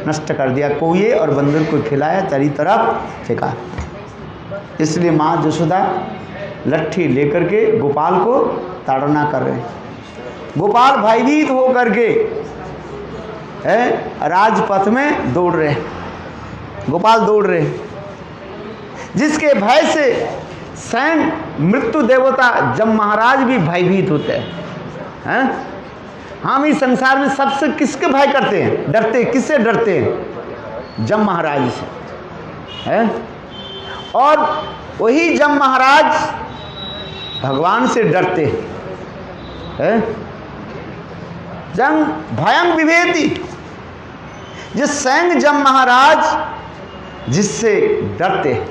नष्ट कर दिया, कौए और बंदर को खिलाया, चारी तरफ फेंका। इसलिए माँ जसोदा लट्ठी लेकर के गोपाल को ताड़ना कर रहे हैं। गोपाल भयभीत हो करके राजपथ में दौड़ रहे हैं। गोपाल दौड़ रहे हैं, जिसके भय से स्वयं मृत्यु देवता जब महाराज भी भयभीत होते हैं। हम इस संसार में सबसे किसके भय करते हैं, डरते, किससे डरते हैं? जम महाराज से है। और वही जम महाराज भगवान से डरते हैं। जंग भयं विभेति, जिस स्वयं जम महाराज जिससे डरते हैं,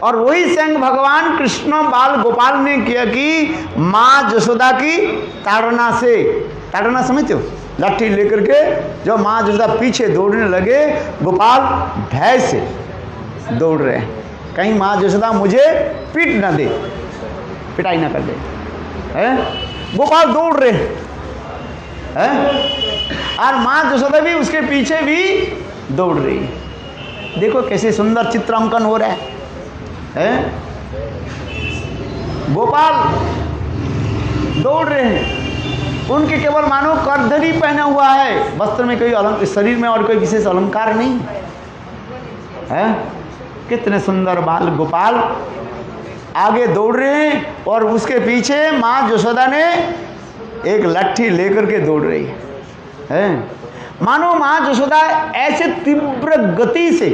और वही स्वयं भगवान कृष्ण बाल गोपाल ने किया कि माँ जसोदा की ताड़ना से, ताड़ना समझते हो, लाठी लेकर के जो माँ जसोदा पीछे दौड़ने लगे, गोपाल भय से दौड़ रहे हैं, कहीं माँ जसोदा मुझे पीट न दे, पिटाई ना कर दे। गोपाल दौड़ रहे हैं और माँ जसोदा भी उसके पीछे भी दौड़ रही है। देखो कैसे सुंदर चित्र अंकन हो रहा है। गोपाल दौड़ रहे हैं, उनके केवल मानो करधनी पहना हुआ है, वस्त्र में कोई अलंकार, शरीर में और कोई विशेष अलंकार नहीं है। कितने सुंदर बाल गोपाल आगे दौड़ रहे हैं और उसके पीछे माँ जसोदा ने एक लट्ठी लेकर के दौड़ रही है। मानो माँ जसोदा ऐसे तीव्र गति से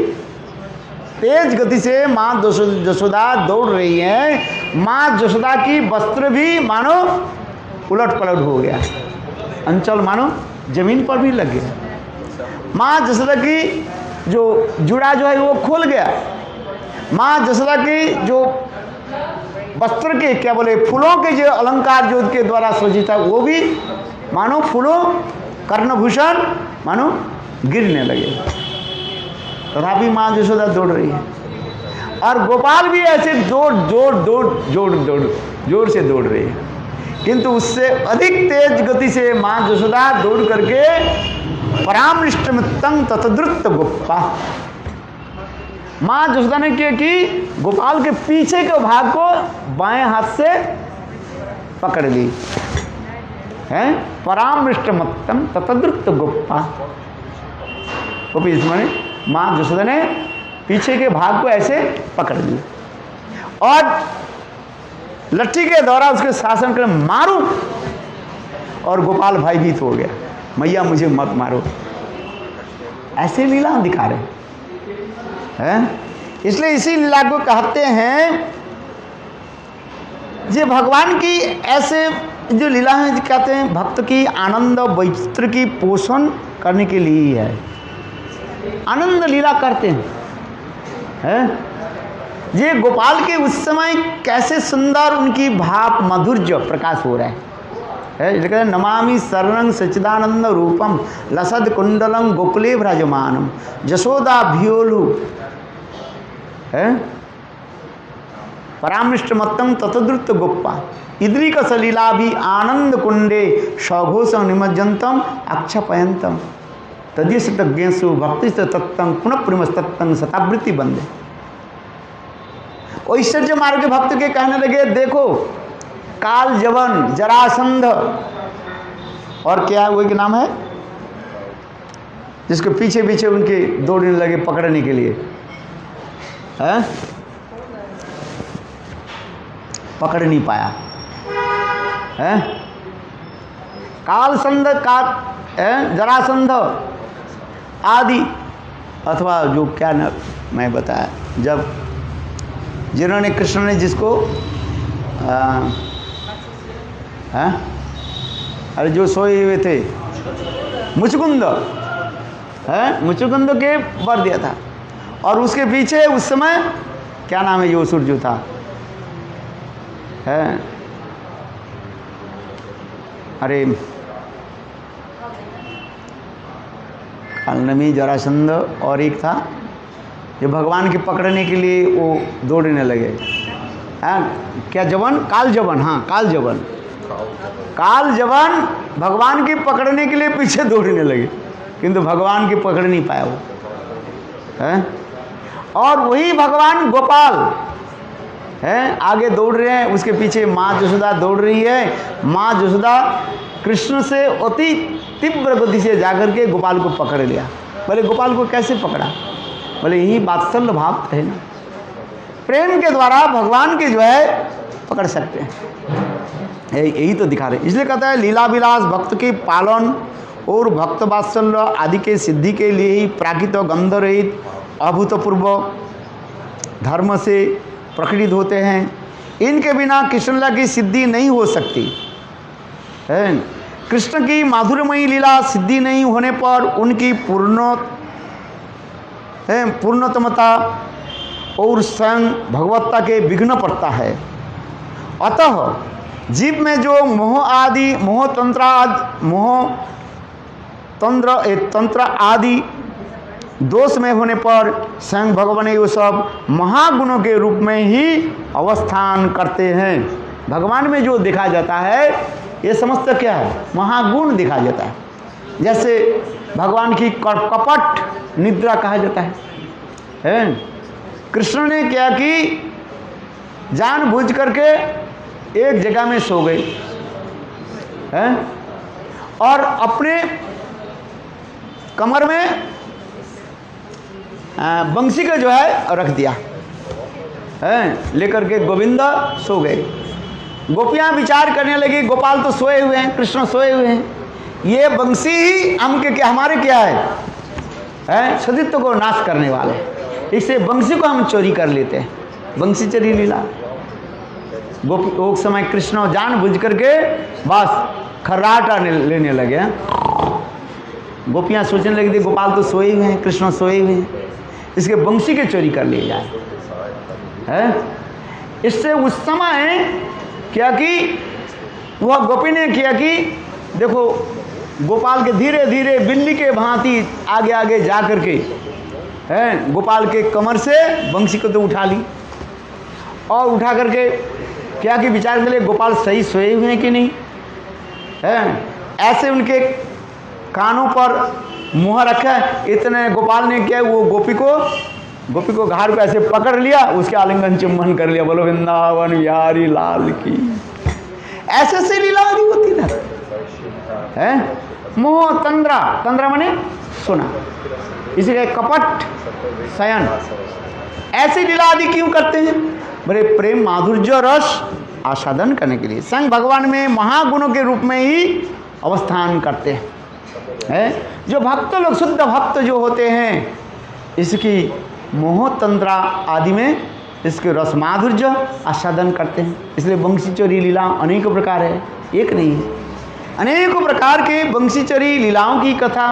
तेज गति से माँ यशोदा दौड़ रही है। माँ यशोदा की वस्त्र भी मानो उलट पलट हो गया, अंचल मानो जमीन पर भी लग गया। माँ यशोदा की जो जुड़ा जो है वो खोल गया। माँ यशोदा की जो वस्त्र के क्या बोले फूलों के जो अलंकार जो के द्वारा सज्जित था वो भी मानो फूलों कर्णभूषण मानो गिरने लगे। तथापि माँ यशोदा दौड़ रही है और गोपाल भी ऐसे जोर से दौड़ रही है, किंतु उससे अधिक तेज गति से माँ यशोदा दौड़ करके परामृष्टमित्तं ततद्रुत गोपा, माँ यशोदा ने क्या कि गोपाल के पीछे के भाग को बाएं हाथ से पकड़ ली है। परामृष्टमित्तं ततद्रुत गोपा, इसमें माँ यशोदा ने पीछे के भाग को ऐसे पकड़ ली और लट्ठी के द्वारा उसके शासन कर मारू, और गोपाल भयभीत हो गया, मैया मुझे मत मारो। ऐसे लीला दिखा रहे हैं। इसलिए इसी लीला को कहते हैं जे भगवान की ऐसे जो लीला है कहते हैं भक्त की आनंद वैचित्र की पोषण करने के लिए ही है। आनंद लीला करते हैं। ये गोपाल के उस समय कैसे सुंदर उनकी भाव माधुर्य प्रकाश हो रहा है। नमामि शरणं सच्चिदानंद रूपम लसद कुंडलम गोकुले भ्रजमानम यशोदा भियोलु है परामृष्टमत्तं ततद्रुत गोप्पा इद्रिक सलीला भी आनंद कुंडे सघोषं निमज्जंतम अक्षपयंतम तदीस तज्ञेषु भक्ति तत्तं पुनः प्रेमस्तत्तं शतावृत्ति बंदे। ऐश्वर्य मार्ग के भक्त के कहने लगे देखो काल जवन जरासंध और क्या वही के नाम है जिसके पीछे पीछे उनके दौड़ने लगे पकड़ने के लिए है, पकड़ नहीं पाया है। कालसंध का जरासंध आदि अथवा जो क्या न मैं बताया जब जिन्होंने कृष्ण ने जिसको अरे जो सोए हुए थे मुचकुंद है, मुचकुंद के वर दिया था और उसके पीछे उस समय क्या नाम है जो असुर जो था है, अरे कालनेमी जरासंध और एक था जो भगवान के पकड़ने के लिए वो दौड़ने लगे क्या जवन काल जवन, हाँ काल जवन, काल जवन भगवान की पकड़ने के लिए पीछे दौड़ने लगे किंतु भगवान की पकड़ नहीं पाया वो है। और वही भगवान गोपाल है आगे दौड़ रहे हैं, उसके पीछे माँ यशोदा दौड़ रही है। माँ यशोदा कृष्ण से अति तीव्र गति से जाकर के गोपाल को पकड़ लिया। बोले गोपाल को कैसे पकड़ा? बोले यही वात्सल्य भाव है ना, प्रेम के द्वारा भगवान के जो है पकड़ सकते हैं, यही तो दिखा रहे। इसलिए कहता है लीला विलास भक्त के पालन और भक्त वात्सल्य आदि के सिद्धि के लिए ही प्राकृत गंध रहित अभूतपूर्व धर्म से प्रकटित होते हैं। इनके बिना कृष्णलीला की सिद्धि नहीं हो सकती है। कृष्ण की माधुर्यमयी लीला सिद्धि नहीं होने पर उनकी पूर्णतमता और स्वयं भगवत्ता के विघ्न पड़ता है। अतः जीव में जो मोह तंत्र आदि दोष में होने पर स्वयं भगवान ये सब महागुणों के रूप में ही अवस्थान करते हैं। भगवान में जो देखा जाता है ये समस्त क्या है? महागुण दिखा जाता है। जैसे भगवान की कपट निद्रा कहा जाता है। कृष्ण ने क्या कि जानबूझ करके एक जगह में सो गए हैं और अपने कमर में बंसी का जो है रख दिया है, लेकर के गोविंदा सो गए। गोपियां विचार करने लगी गोपाल तो सोए हुए हैं, कृष्ण सोए हुए हैं, ये बंसी ही हमारे क्या है सतीत्व को नाश करने वाले इससे बंसी को हम चोरी कर लेते हैं, बंसी चोरी लीला। गोपी उस समय कृष्ण जान बुझ करके बस खर्राटा लेने लगे। गोपियां सोचने लगी थी गोपाल तो सोए हुए हैं, कृष्ण सोए हुए हैं, इसके बंसी के चोरी कर लिए जाए है। इससे उस समय क्या कि वह गोपी ने किया कि देखो गोपाल के धीरे धीरे बिल्ली के भांति आगे आगे जा करके है गोपाल के कमर से बंसी को तो उठा ली और उठा करके क्या कि विचार के लिए गोपाल सही सोए हुए हैं कि नहीं है। ऐसे उनके कानों पर मुँह रखा, इतने गोपाल ने क्या वो गोपी को घाट को ऐसे पकड़ लिया, उसके आलिंगन चुम्बन कर लिया। बोलो वृंदावन बिहारी लाल की। ऐसे से लीला आदि होती ना है। मोह तंद्रा, तंद्रा माने सुना, इसीलिए कपट शयन। ऐसी लीला आदि क्यों करते हैं? बड़े प्रेम माधुर्य रस आस्वादन करने के लिए। संग भगवान में महागुणों के रूप में ही अवस्थान करते हैं है? जो भक्त लोग, शुद्ध भक्त जो होते हैं, इसकी मोह तंत्रा आदि में इसके रस माधुर्य आस्वादन करते हैं। इसलिए बंसी चोरी लीला अनेकों प्रकार है, एक नहीं है, अनेकों प्रकार के बंसी चोरी लीलाओं की कथा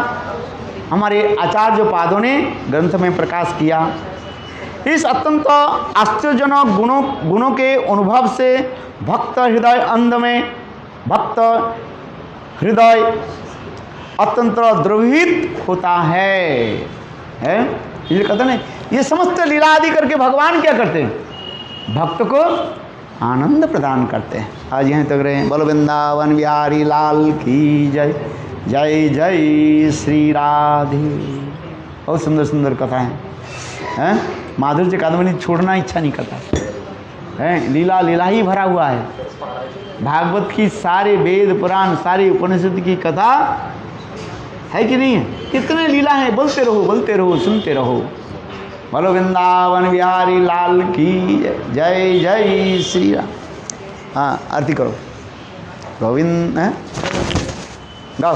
हमारे आचार्य पादों ने ग्रंथ में प्रकाश किया। इस अत्यंत आश्चर्यजनक गुणों के अनुभव से भक्त हृदय अंध में भक्त हृदय अत्यंत द्रवित होता है ये कहते हैं। ये समस्त लीला आदि करके भगवान क्या करते हैं? भक्त को आनंद प्रदान करते हैं। आज यहीं तक रहे। बोलो वृंदावन बिहारी लाल की जय। जय जय श्री राधे। बहुत सुंदर सुंदर कथाएं हैं। माधुर्य कादम्बरी छोड़ना इच्छा नहीं करता है। लीला लीला ही भरा हुआ है। भागवत की सारे वेद पुराण सारी उपनिषद की कथा है कि नहीं है? कितने लीला है, बोलते रहो सुनते रहो। बोलो वृंदावन बिहारी लाल की जय। जय श्री राम। हाँ आरती करो गोविंद। गाओ।